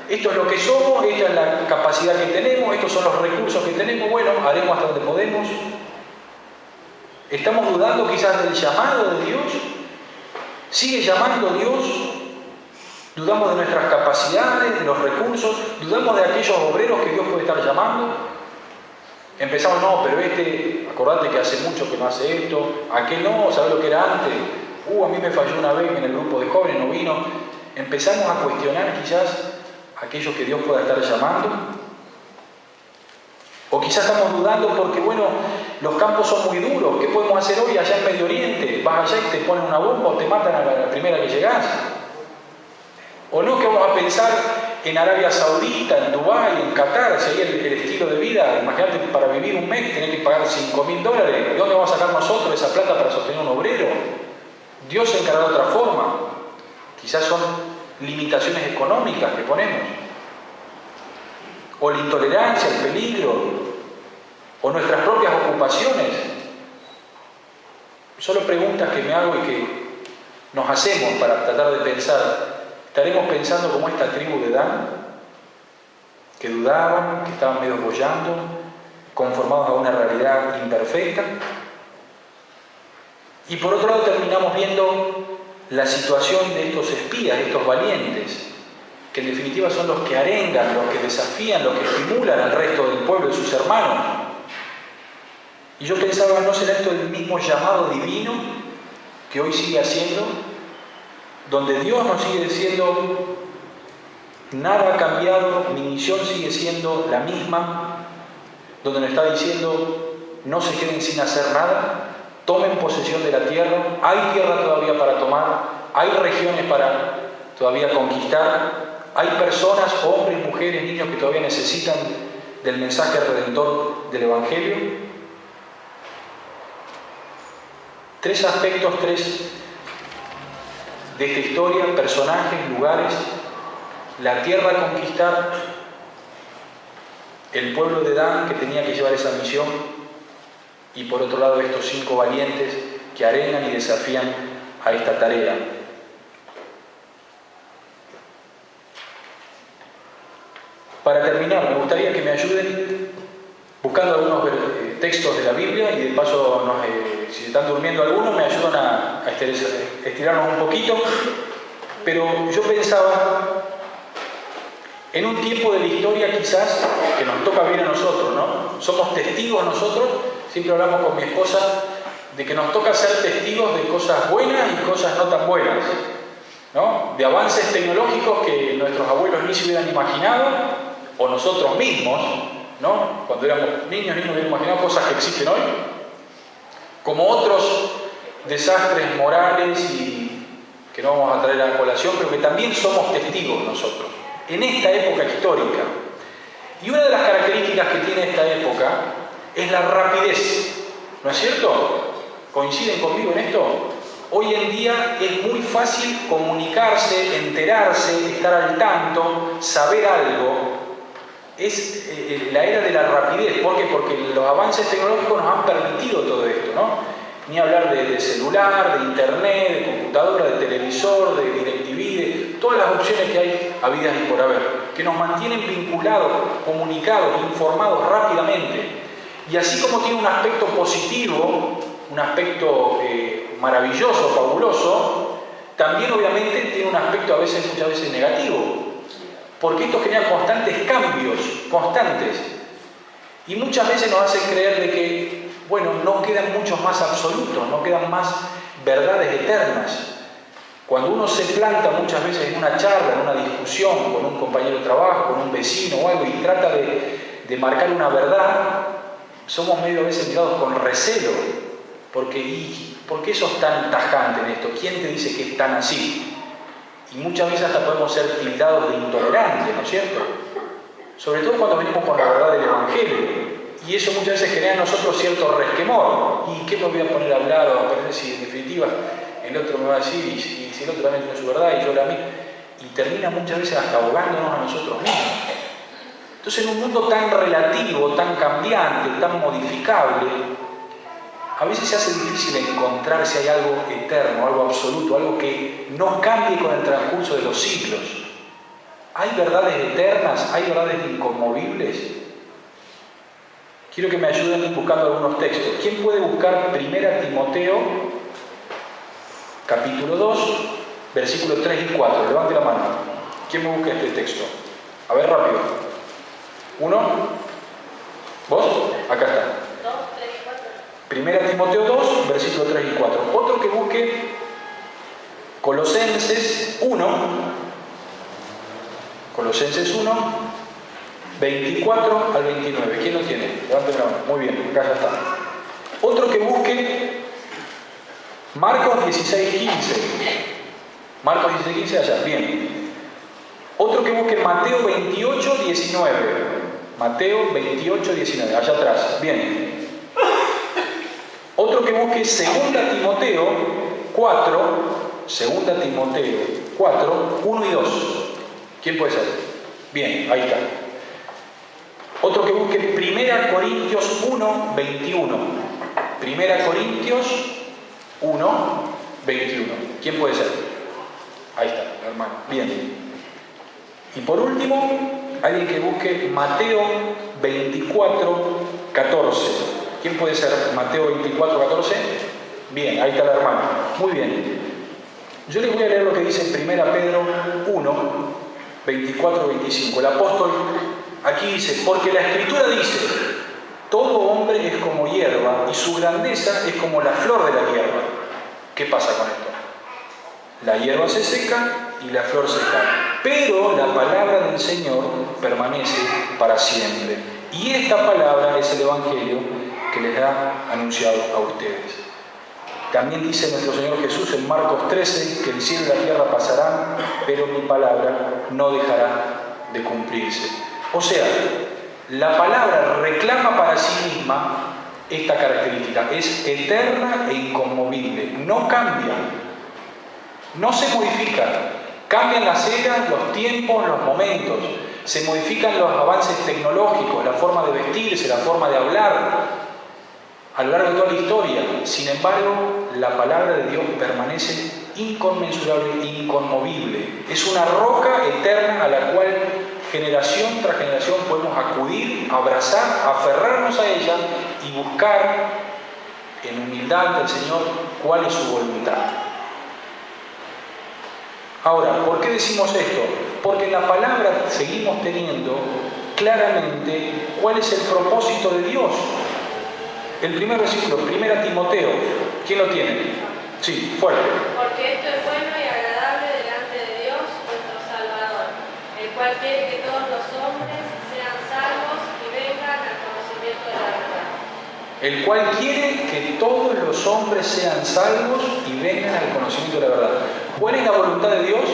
Esto es lo que somos, esta es la capacidad que tenemos, estos son los recursos que tenemos, bueno, haremos hasta donde podemos. ¿Estamos dudando quizás del llamado de Dios? ¿Sigue llamando Dios? ¿Dudamos de nuestras capacidades, de los recursos? ¿Dudamos de aquellos obreros que Dios puede estar llamando? Empezamos, no, pero acordate que hace mucho que no hace esto, aquel no, ¿sabes lo que era antes? A mí me falló una vez en el grupo de jóvenes, no vino. Empezamos a cuestionar quizás aquellos que Dios pueda estar llamando. O quizás estamos dudando porque, bueno, los campos son muy duros. ¿Qué podemos hacer hoy allá en Medio Oriente? Vas allá y te ponen una bomba o te matan a la primera que llegás. O no, que vamos a pensar en Arabia Saudita, en Dubái, en Qatar, si ahí el estilo de vida. Imagínate, para vivir un mes tenés que pagar $5.000. ¿De dónde vamos a sacar nosotros esa plata para sostener un obrero? Dios se encarga de otra forma. Quizás son limitaciones económicas que ponemos. O la intolerancia, el peligro, o nuestras propias ocupaciones. Solo preguntas que me hago y que nos hacemos para tratar de pensar. ¿Estaremos pensando como esta tribu de Dan? Que dudaban, que estaban medio boyando, conformados a una realidad imperfecta. Y por otro lado terminamos viendo la situación de estos espías, de estos valientes, que en definitiva son los que arengan, los que desafían, los que estimulan al resto del pueblo, de sus hermanos. Y yo pensaba, ¿no será esto el mismo llamado divino que hoy sigue haciendo? Donde Dios nos sigue diciendo, nada ha cambiado, mi misión sigue siendo la misma, donde nos está diciendo, no se queden sin hacer nada, tomen posesión de la tierra, hay tierra todavía para tomar, hay regiones para todavía conquistar, hay personas, hombres, mujeres, niños que todavía necesitan del mensaje redentor del Evangelio. 3 aspectos, de esta historia, personajes, lugares, la tierra a conquistar, el pueblo de Dan que tenía que llevar esa misión y por otro lado estos 5 valientes que arengan y desafían a esta tarea. Para terminar, me gustaría que me ayuden buscando algunos textos de la Biblia y de paso, si están durmiendo algunos, me ayudan a estirarnos un poquito. Pero yo pensaba en un tiempo de la historia quizás que nos toca bien a nosotros, ¿no? Somos testigos nosotros, siempre hablamos con mi esposa de que nos toca ser testigos de cosas buenas y cosas no tan buenas, ¿no? De avances tecnológicos que nuestros abuelos ni se hubieran imaginado, o nosotros mismos, ¿no? Cuando éramos niños, ni nos hubieran imaginado cosas que existen hoy, como otros desastres morales y que no vamos a traer a la colación, pero que también somos testigos nosotros, en esta época histórica. Y una de las características que tiene esta época es la rapidez, ¿no es cierto? ¿Coinciden conmigo en esto? Hoy en día es muy fácil comunicarse, enterarse, estar al tanto, saber algo. Es la era de la rapidez. ¿Por qué? Porque los avances tecnológicos nos han permitido todo esto, ¿no? Ni hablar de celular, de internet, de computadora, de televisor, de DirecTV, de todas las opciones que hay habidas y por haber, que nos mantienen vinculados, comunicados, informados rápidamente. Y así como tiene un aspecto positivo, un aspecto maravilloso, fabuloso, también obviamente tiene un aspecto muchas veces negativo. Porque esto genera constantes cambios, constantes. Y muchas veces nos hacen creer de que, bueno, no quedan muchos más absolutos, no quedan más verdades eternas. Cuando uno se planta muchas veces en una charla, en una discusión con un compañero de trabajo, con un vecino o algo, y trata de marcar una verdad, somos medio a veces mirados con recelo. Porque, ¿por qué sos tan tajante en esto? ¿Quién te dice que es tan así? Y muchas veces hasta podemos ser tildados de intolerantes, ¿no es cierto? Sobre todo cuando venimos con la verdad del Evangelio. Y eso muchas veces genera en nosotros cierto resquemor. ¿Y qué me voy a poner a hablar o a aprender si en definitiva el otro me va a decir y si el otro también tiene su verdad y yo la mía? Y termina muchas veces hasta ahogándonos a nosotros mismos. Entonces en un mundo tan relativo, tan cambiante, tan modificable, a veces se hace difícil encontrar si hay algo eterno, algo absoluto, algo que no cambie con el transcurso de los siglos. ¿Hay verdades eternas? ¿Hay verdades inconmovibles? Quiero que me ayuden buscando algunos textos. ¿Quién puede buscar 1 Timoteo, capítulo 2, versículos 3 y 4? Levante la mano. ¿Quién me busca este texto? A ver, rápido. ¿Uno? ¿Vos? Acá está. 1 Timoteo 2, versículos 3 y 4. Otro que busque Colosenses 1, Colosenses 1, 24 al 29. ¿Quién lo tiene? Levante la mano. Muy bien, acá ya está. Otro que busque Marcos 16, 15. Marcos 16, 15 allá. Bien. Otro que busque Mateo 28, 19. Mateo 28, 19. Allá atrás. Bien. Otro que busque 2 Timoteo 4, 2 Timoteo 4, 1 y 2. ¿Quién puede ser? Bien, ahí está. Otro que busque 1 Corintios 1, 21. 1 Corintios 1, 21. ¿Quién puede ser? Ahí está, hermano. Bien. Y por último, alguien que busque Mateo 24, 14. ¿Quién puede ser? Mateo 24, 14. Bien, ahí está la hermana. Muy bien. Yo les voy a leer lo que dice en 1 Pedro 1, 24, 25. El apóstol aquí dice, porque la Escritura dice, todo hombre es como hierba y su grandeza es como la flor de la hierba. ¿Qué pasa con esto? La hierba se seca y la flor se cae, pero la palabra del Señor permanece para siempre. Y esta palabra es el Evangelio que les ha anunciado a ustedes. También dice nuestro Señor Jesús en Marcos 13 que el cielo y la tierra pasarán, pero mi palabra no dejará de cumplirse. O sea, la palabra reclama para sí misma esta característica, es eterna e inconmovible, no cambia, no se modifica. Cambian las eras, los tiempos, los momentos, se modifican los avances tecnológicos, la forma de vestirse, la forma de hablar, a lo largo de toda la historia. Sin embargo, la palabra de Dios permanece inconmensurable, inconmovible. Es una roca eterna a la cual generación tras generación podemos acudir, abrazar, aferrarnos a ella y buscar en humildad del Señor cuál es su voluntad. Ahora, ¿por qué decimos esto? Porque en la palabra seguimos teniendo claramente cuál es el propósito de Dios. El primer versículo, 1 Timoteo, ¿quién lo tiene? Sí, fuerte. Porque esto es bueno y agradable delante de Dios, nuestro Salvador, el cual quiere que todos los hombres sean salvos y vengan al conocimiento de la verdad. El cual quiere que todos los hombres sean salvos y vengan al conocimiento de la verdad. ¿Cuál es la voluntad de Dios?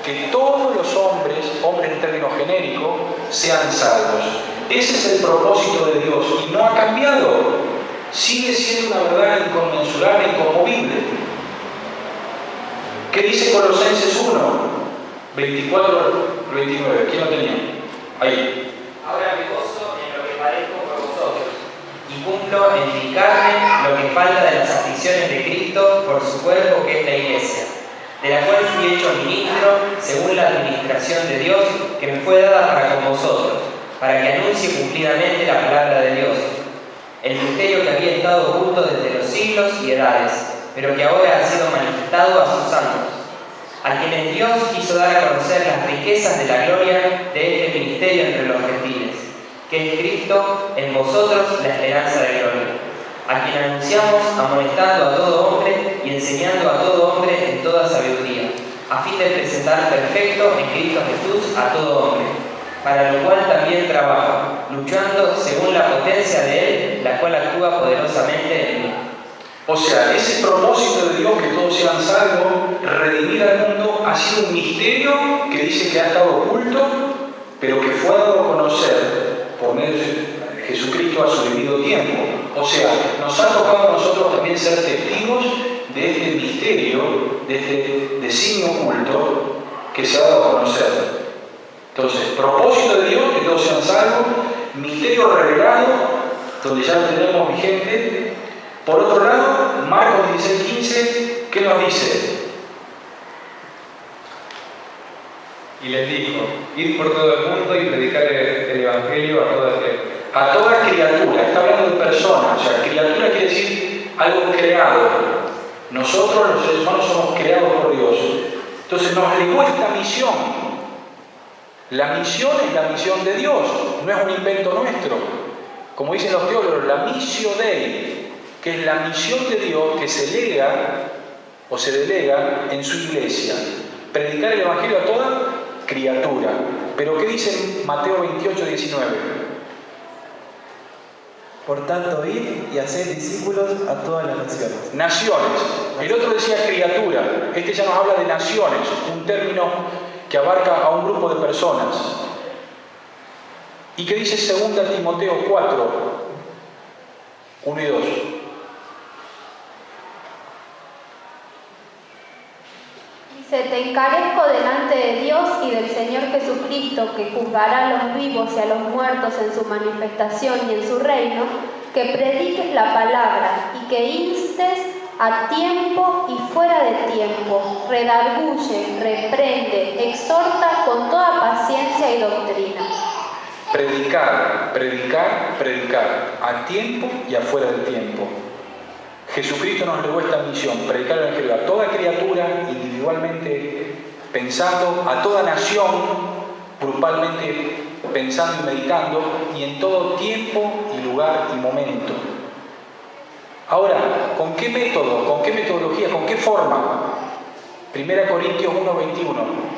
Que todos los hombres en términos genéricos, sean salvos. Ese es el propósito de Dios y no ha cambiado. Sigue siendo una verdad inconmensurable, inconmovible. ¿Qué dice Colosenses 1, 24, 29? ¿Quién lo tenía? Ahí. Ahora me gozo en lo que padezco por vosotros, y cumplo en mi carne lo que falta de las aflicciones de Cristo por su cuerpo, que es la Iglesia, de la cual fui hecho ministro según la administración de Dios que me fue dada para con vosotros, para que anuncie cumplidamente la palabra de Dios, el misterio que había estado oculto desde los siglos y edades, pero que ahora ha sido manifestado a sus santos, a quienes Dios quiso dar a conocer las riquezas de la gloria de este ministerio entre los gentiles, que es Cristo en vosotros, la esperanza de gloria, a quien anunciamos amonestando a todo hombre y enseñando a todo hombre en toda sabiduría, a fin de presentar perfecto en Cristo Jesús a todo hombre, para lo cual también trabajo, luchando según la potencia de Él, la cual actúa poderosamente en mí. O sea, ese propósito de Dios, que todos sean salvos, redimir al mundo, ha sido un misterio que dice que ha estado oculto, pero que fue dado a conocer por medio de Jesucristo a su debido tiempo. O sea, nos ha tocado a nosotros también ser testigos de este misterio, de este designio oculto que se ha dado a conocer. Entonces, propósito de Dios, que todos sean salvos, misterio revelado, donde ya lo tenemos vigente. Por otro lado, Marcos 16:15, ¿qué nos dice? Y les dijo: id por todo el mundo y predicar el Evangelio a toda criatura. A toda criatura, está hablando de personas, o sea, criatura quiere decir algo creado. Nosotros los seres humanos somos creados por Dios. Entonces nos legó esta misión. La misión es la misión de Dios, no es un invento nuestro. Como dicen los teólogos, la missio Dei, que es la misión de Dios que se lega o se delega en su iglesia. Predicar el Evangelio a toda criatura. Pero ¿qué dice Mateo 28:19? Por tanto, id y haced discípulos a todas las naciones. Naciones. El otro decía criatura. Este ya nos habla de naciones, un término que abarca a un grupo de personas. ¿Y qué dice 2 Timoteo 4, 1 y 2? Dice: te encarezco delante de Dios y del Señor Jesucristo, que juzgará a los vivos y a los muertos en su manifestación y en su reino, que prediques la palabra y que instes a tiempo y fuera de tiempo, redarguye, reprende, exhorta con toda paciencia y doctrina. Predicar, predicar, predicar, a tiempo y afuera del tiempo. Jesucristo nos legó esta misión, predicar el Evangelio a toda criatura, individualmente pensando, a toda nación, grupalmente pensando y meditando, y en todo tiempo y lugar y momento. Ahora, ¿con qué método, con qué metodología, con qué forma? 1 Corintios 1:21.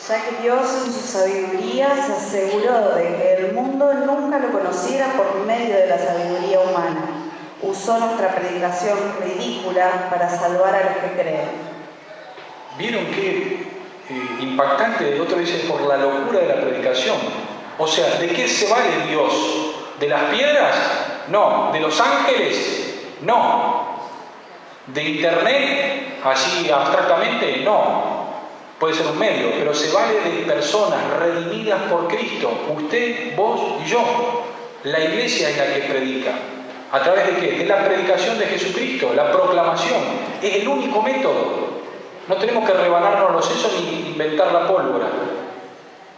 Ya que Dios en su sabiduría se aseguró de que el mundo nunca lo conociera por medio de la sabiduría humana, usó nuestra predicación ridícula para salvar a los que creen. ¿Vieron qué impactante? El otro dice, por la locura de la predicación. O sea, ¿de qué se vale Dios? ¿De las piedras? No. ¿De los ángeles? No. ¿De internet? Así abstractamente, no. Puede ser un medio, pero se vale de personas redimidas por Cristo. Usted, vos y yo. La iglesia es la que predica. ¿A través de qué? De la predicación de Jesucristo, la proclamación. Es el único método. No tenemos que rebanarnos los sesos ni inventar la pólvora.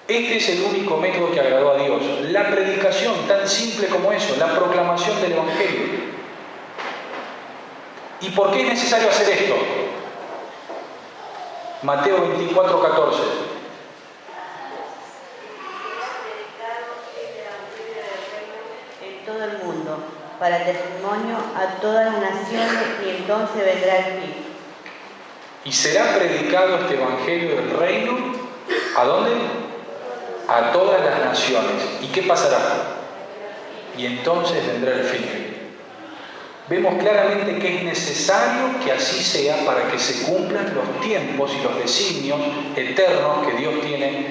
Este es el único método que agradó a Dios. La predicación, tan simple como eso, la proclamación del Evangelio. ¿Y por qué es necesario hacer esto? Mateo 24:14. En todo el mundo, para testimonio a todas las naciones, y entonces vendrá el fin. Y será predicado este Evangelio del Reino, ¿a dónde? A todas las naciones. ¿Y qué pasará? Y entonces vendrá el fin. Vemos claramente que es necesario que así sea para que se cumplan los tiempos y los designios eternos que Dios tiene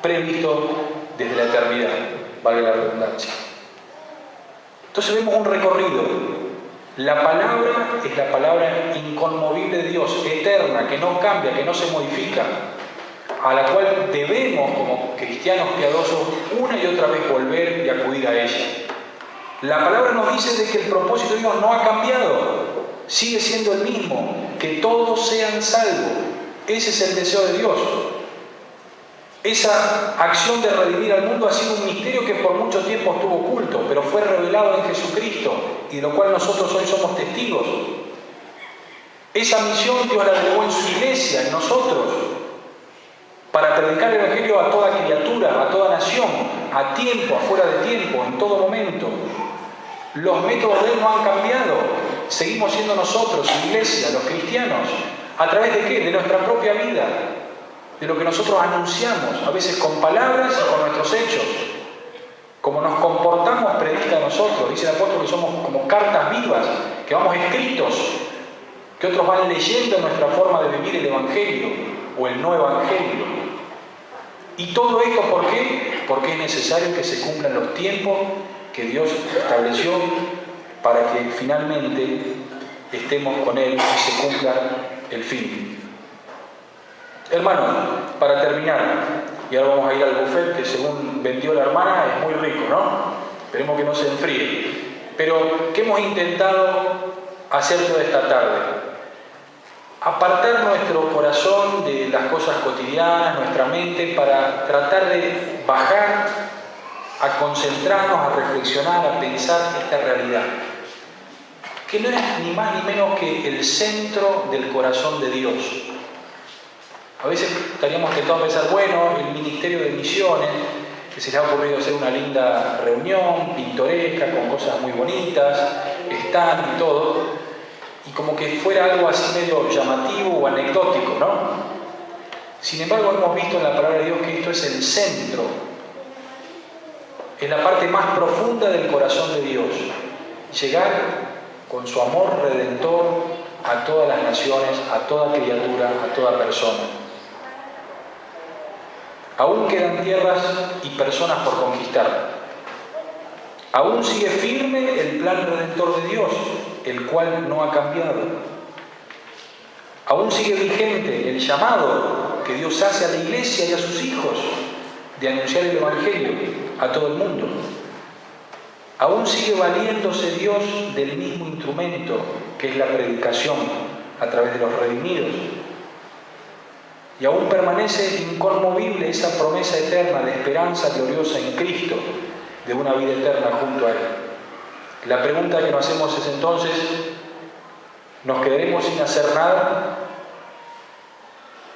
previsto desde la eternidad, valga la redundancia. Entonces vemos un recorrido. La palabra es la palabra inconmovible de Dios, eterna, que no cambia, que no se modifica, a la cual debemos, como cristianos piadosos, una y otra vez volver y acudir a ella. La palabra nos dice de que el propósito de Dios no ha cambiado, sigue siendo el mismo, que todos sean salvos. Ese es el deseo de Dios. Esa acción de redimir al mundo ha sido un misterio que por mucho tiempo estuvo oculto, pero fue revelado en Jesucristo, y de lo cual nosotros hoy somos testigos. Esa misión Dios la delegó en su iglesia, en nosotros, para predicar el Evangelio a toda criatura, a toda nación, a tiempo, afuera de tiempo, en todo momento. Los métodos de Él no han cambiado. Seguimos siendo nosotros, iglesia, los cristianos. ¿A través de qué? De nuestra propia vida. De lo que nosotros anunciamos, a veces con palabras y con nuestros hechos. Como nos comportamos, predica a nosotros. Dice el apóstol que somos como cartas vivas, que vamos escritos, que otros van leyendo nuestra forma de vivir el Evangelio o el no Evangelio. ¿Y todo esto por qué? Porque es necesario que se cumplan los tiempos que Dios estableció para que finalmente estemos con Él y se cumpla el fin. Hermanos, para terminar, y ahora vamos a ir al buffet que según vendió la hermana es muy rico, ¿no? Esperemos que no se enfríe. Pero, ¿qué hemos intentado hacer toda esta tarde? Apartar nuestro corazón de las cosas cotidianas, nuestra mente, para tratar de bajar, a concentrarnos, a reflexionar, a pensar esta realidad. Que no es ni más ni menos que el centro del corazón de Dios. A veces estaríamos tentados a pensar, bueno, el Ministerio de Misiones, que se les ha ocurrido hacer una linda reunión, pintoresca, con cosas muy bonitas, stand y todo, y como que fuera algo así medio llamativo o anecdótico, ¿no? Sin embargo, hemos visto en la palabra de Dios que esto es el centro, es la parte más profunda del corazón de Dios, llegar con su amor redentor a todas las naciones, a toda criatura, a toda persona. Aún quedan tierras y personas por conquistar. Aún sigue firme el plan redentor de Dios, el cual no ha cambiado. Aún sigue vigente el llamado que Dios hace a la iglesia y a sus hijos de anunciar el Evangelio a todo el mundo. Aún sigue valiéndose Dios del mismo instrumento que es la predicación a través de los redimidos. Y aún permanece inconmovible esa promesa eterna de esperanza gloriosa en Cristo, de una vida eterna junto a Él. La pregunta que nos hacemos es entonces, ¿nos quedaremos sin hacer nada?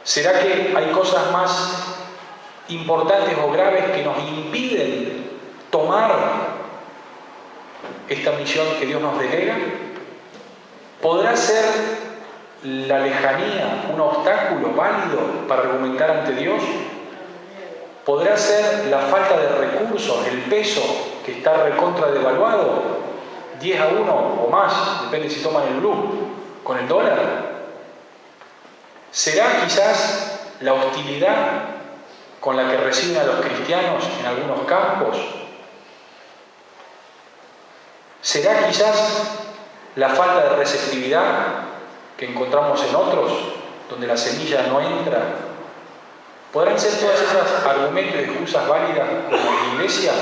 ¿Será que hay cosas más importantes o graves que nos impiden tomar esta misión que Dios nos delega? ¿Podrá ser la lejanía un obstáculo válido para argumentar ante Dios? ¿Podrá ser la falta de recursos, el peso que está recontra devaluado, 10-1 o más, depende si toman el blue, con el dólar? ¿Será quizás la hostilidad con la que reciben a los cristianos en algunos campos? ¿Será quizás la falta de receptividad que encontramos en otros, donde la semilla no entra? ¿Podrán ser todas esas argumentos y excusas válidas como la iglesia?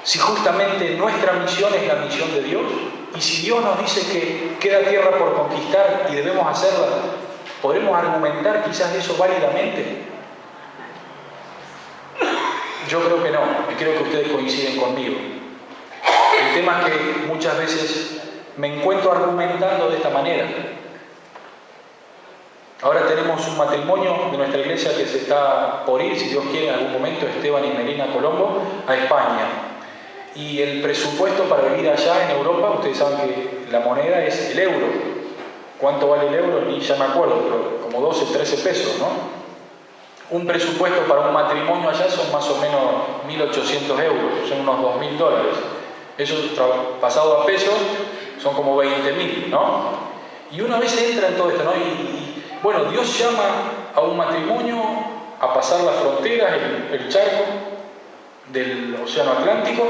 Si justamente nuestra misión es la misión de Dios, y si Dios nos dice que queda tierra por conquistar y debemos hacerla, ¿podremos argumentar quizás eso válidamente? Yo creo que no, y creo que ustedes coinciden conmigo. El tema es que muchas veces me encuentro argumentando de esta manera. Ahora tenemos un matrimonio de nuestra iglesia que se está por ir, si Dios quiere, en algún momento, Esteban y Melina Colombo, a España. Y el presupuesto para vivir allá en Europa, ustedes saben que la moneda es el euro. ¿Cuánto vale el euro? Ni ya me acuerdo, pero como 12, 13 pesos, ¿no? Un presupuesto para un matrimonio allá son más o menos 1.800 euros, son unos $2.000. Eso pasado a pesos son como 20.000, ¿no? Y una vez se entra en todo esto, ¿no? Bueno, Dios llama a un matrimonio a pasar las fronteras, el charco del Océano Atlántico,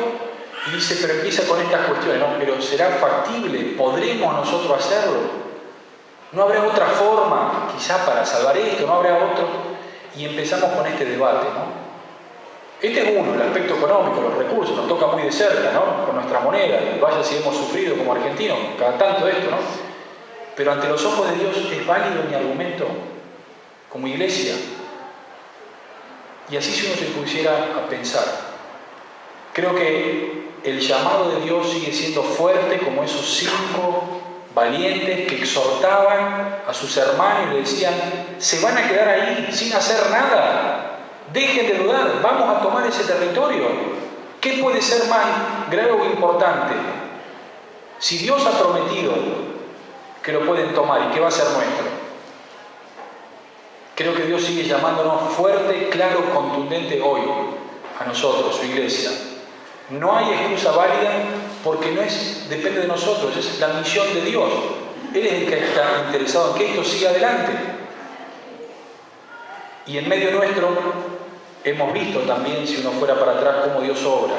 Y dice, pero empieza con estas cuestiones, ¿no? Pero ¿será factible? ¿Podremos nosotros hacerlo? ¿No habrá otra forma quizá para salvar esto? ¿No habrá otro? Y empezamos con este debate, ¿no? Este es uno, el aspecto económico, los recursos, nos toca muy de cerca, ¿no? Con nuestra moneda, y vaya si hemos sufrido como argentinos, cada tanto esto, ¿no? Pero ante los ojos de Dios es válido mi argumento como iglesia. Y así si uno se pusiera a pensar. Creo que el llamado de Dios sigue siendo fuerte como esos 5 valientes que exhortaban a sus hermanos y le decían, se van a quedar ahí sin hacer nada. Dejen de dudar, vamos a tomar ese territorio. ¿Qué puede ser más grave o importante? Si Dios ha prometido que lo pueden tomar y que va a ser nuestro. Creo que Dios sigue llamándonos fuerte, claro, contundente hoy a nosotros, su iglesia. No hay excusa válida porque depende de nosotros, es la misión de Dios. Él es el que está interesado en que esto siga adelante. Y en medio nuestro hemos visto también, si uno fuera para atrás, cómo Dios obra.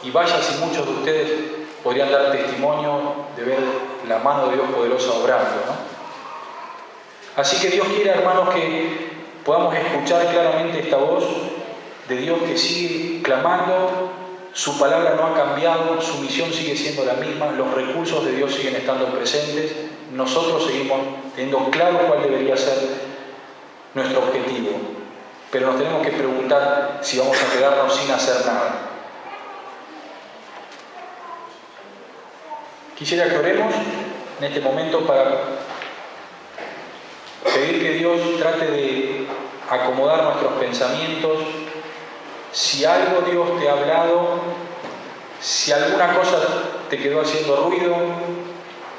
Y vaya si muchos de ustedes podrían dar testimonio de ver la mano de Dios poderosa obrando, ¿no? Así que Dios quiere, hermanos, que podamos escuchar claramente esta voz de Dios que sigue clamando. Su palabra no ha cambiado, su misión sigue siendo la misma, los recursos de Dios siguen estando presentes. Nosotros seguimos teniendo claro cuál debería ser nuestro objetivo. Pero nos tenemos que preguntar si vamos a quedarnos sin hacer nada. Quisiera que oremos en este momento para pedir que Dios trate de acomodar nuestros pensamientos. Si algo Dios te ha hablado, si alguna cosa te quedó haciendo ruido,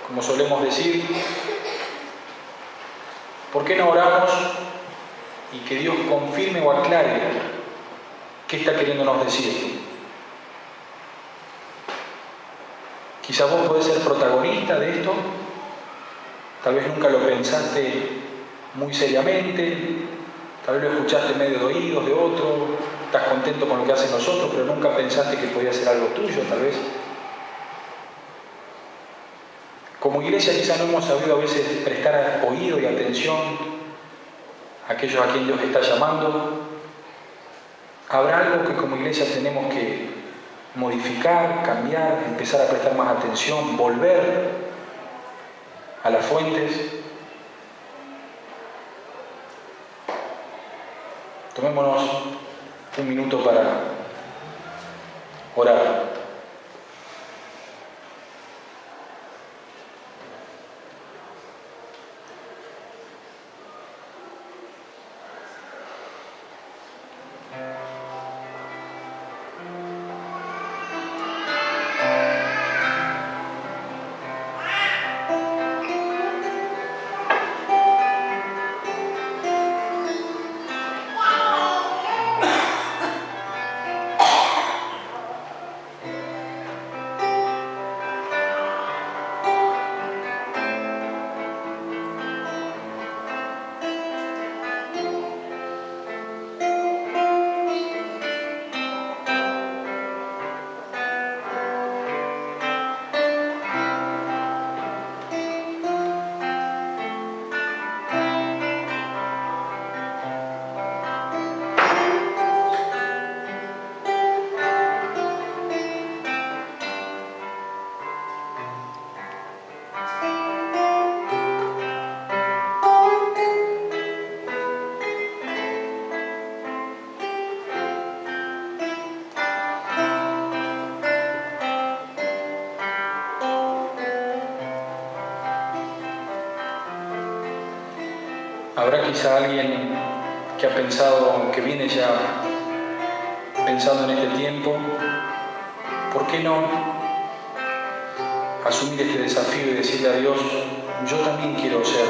como solemos decir, ¿por qué no oramos y que Dios confirme o aclare qué está queriéndonos decir? Quizá vos podés ser protagonista de esto, tal vez nunca lo pensaste muy seriamente, tal vez lo escuchaste medio de oídos de otro, estás contento con lo que hacen los otros, pero nunca pensaste que podía ser algo tuyo, tal vez. Como iglesia quizá no hemos sabido a veces prestar oído y atención a aquellos a quien Dios está llamando. Habrá algo que como iglesia tenemos que modificar, cambiar, empezar a prestar más atención, volver a las fuentes. Tomémonos un minuto para orar. Habrá quizá alguien que ha pensado, que viene ya pensando en este tiempo, ¿por qué no asumir este desafío y decirle a Dios, yo también quiero ser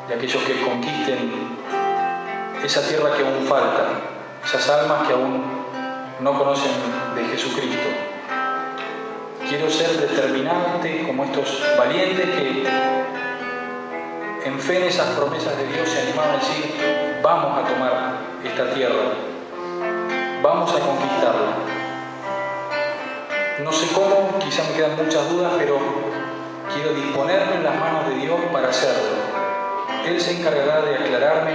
de aquellos que conquisten esa tierra que aún falta, esas almas que aún no conocen de Jesucristo? Quiero ser determinante como estos valientes que en fe en esas promesas de Dios se animaron a decir, vamos a tomar esta tierra, vamos a conquistarla. No sé cómo, quizá me quedan muchas dudas, pero quiero disponerme en las manos de Dios para hacerlo. Él se encargará de aclararme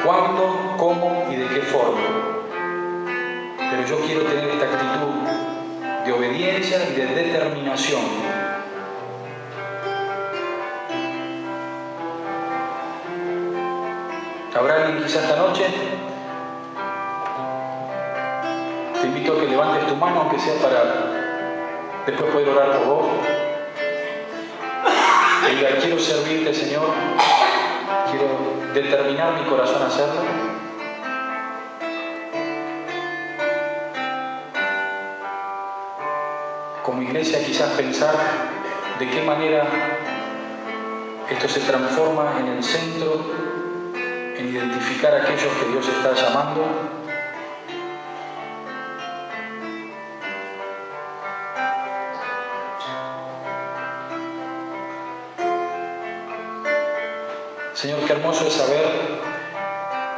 cuándo, cómo y de qué forma. Pero yo quiero tener esta actitud de obediencia y de determinación. ¿Habrá alguien quizá esta noche? Te invito a que levantes tu mano, aunque sea para después poder orar por vos. Que diga, quiero servirte, Señor. Quiero determinar mi corazón a hacerlo. Como iglesia, quizás pensar de qué manera esto se transforma en el centro, en identificar a aquellos que Dios está llamando. Señor, qué hermoso es saber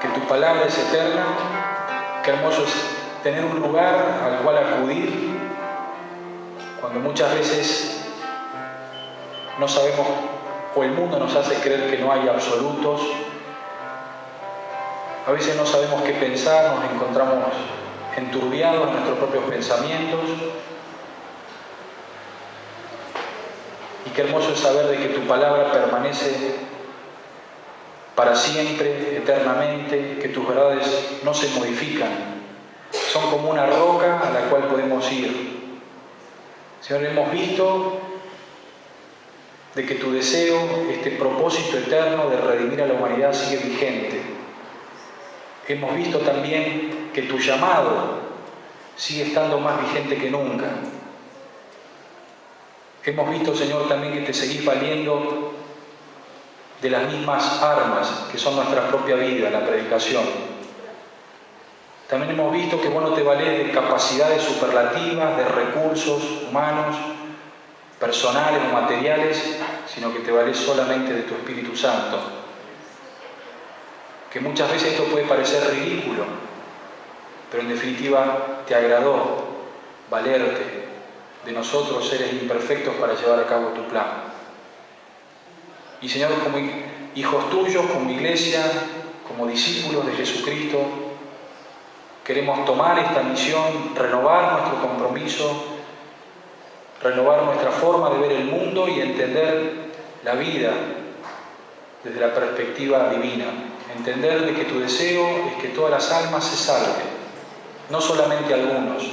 que tu palabra es eterna, qué hermoso es tener un lugar al cual acudir cuando muchas veces no sabemos o el mundo nos hace creer que no hay absolutos. A veces no sabemos qué pensar, nos encontramos enturbiados en nuestros propios pensamientos. Y qué hermoso es saber de que tu palabra permanece para siempre, eternamente, que tus verdades no se modifican. Son como una roca a la cual podemos ir. Señor, hemos visto de que tu deseo, este propósito eterno de redimir a la humanidad sigue vigente. Hemos visto también que tu llamado sigue estando más vigente que nunca. Hemos visto, Señor, también que te seguís valiendo de las mismas armas que son nuestra propia vida, la predicación. También hemos visto que vos no te valés de capacidades superlativas, de recursos humanos, personales o materiales, sino que te valés solamente de tu Espíritu Santo. Que muchas veces esto puede parecer ridículo, pero en definitiva te agradó valerte de nosotros, seres imperfectos, para llevar a cabo tu plan. Y Señor, como hijos tuyos, como iglesia, como discípulos de Jesucristo, queremos tomar esta misión, renovar nuestro compromiso, renovar nuestra forma de ver el mundo y entender la vida desde la perspectiva divina. Entender de que tu deseo es que todas las almas se salven, no solamente algunos.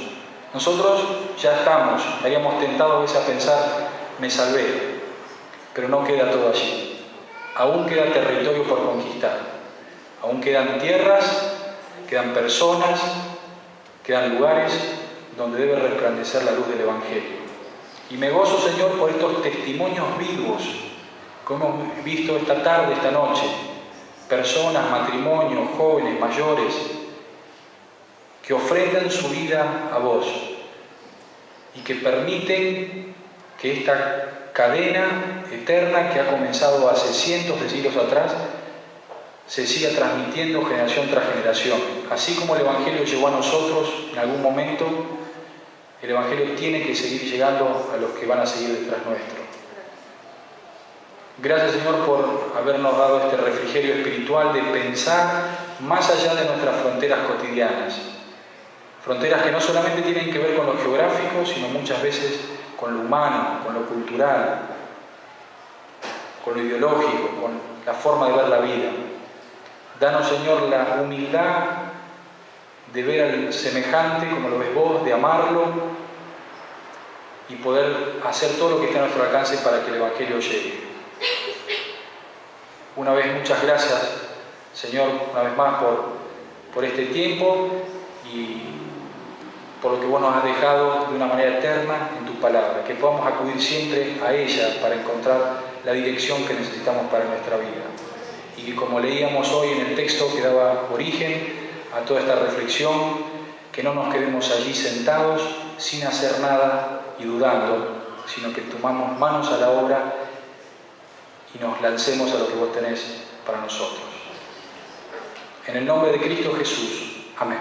Nosotros ya estamos, estaríamos tentados a veces a pensar, me salvé, pero no queda todo allí. Aún queda territorio por conquistar, aún quedan tierras, quedan personas, quedan lugares donde debe resplandecer la luz del Evangelio. Y me gozo, Señor, por estos testimonios vivos que hemos visto esta tarde, esta noche. Personas, matrimonios, jóvenes, mayores, que ofrendan su vida a vos y que permiten que esta cadena eterna que ha comenzado hace cientos de siglos atrás se siga transmitiendo generación tras generación. Así como el Evangelio llegó a nosotros en algún momento, el Evangelio tiene que seguir llegando a los que van a seguir detrás nuestro. Gracias, Señor, por habernos dado este refrigerio espiritual de pensar más allá de nuestras fronteras cotidianas. Fronteras que no solamente tienen que ver con lo geográfico, sino muchas veces con lo humano, con lo cultural, con lo ideológico, con la forma de ver la vida. Danos, Señor, la humildad de ver al semejante como lo ves vos, de amarlo y poder hacer todo lo que está a nuestro alcance para que el Evangelio llegue. Una vez, muchas gracias, Señor, una vez más por este tiempo y por lo que vos nos has dejado de una manera eterna en tu palabra, que podamos acudir siempre a ella para encontrar la dirección que necesitamos para nuestra vida. Y que, como leíamos hoy en el texto que daba origen a toda esta reflexión, que no nos quedemos allí sentados sin hacer nada y dudando, sino que tomamos manos a la obra y nos lancemos a lo que vos tenés para nosotros. En el nombre de Cristo Jesús. Amén.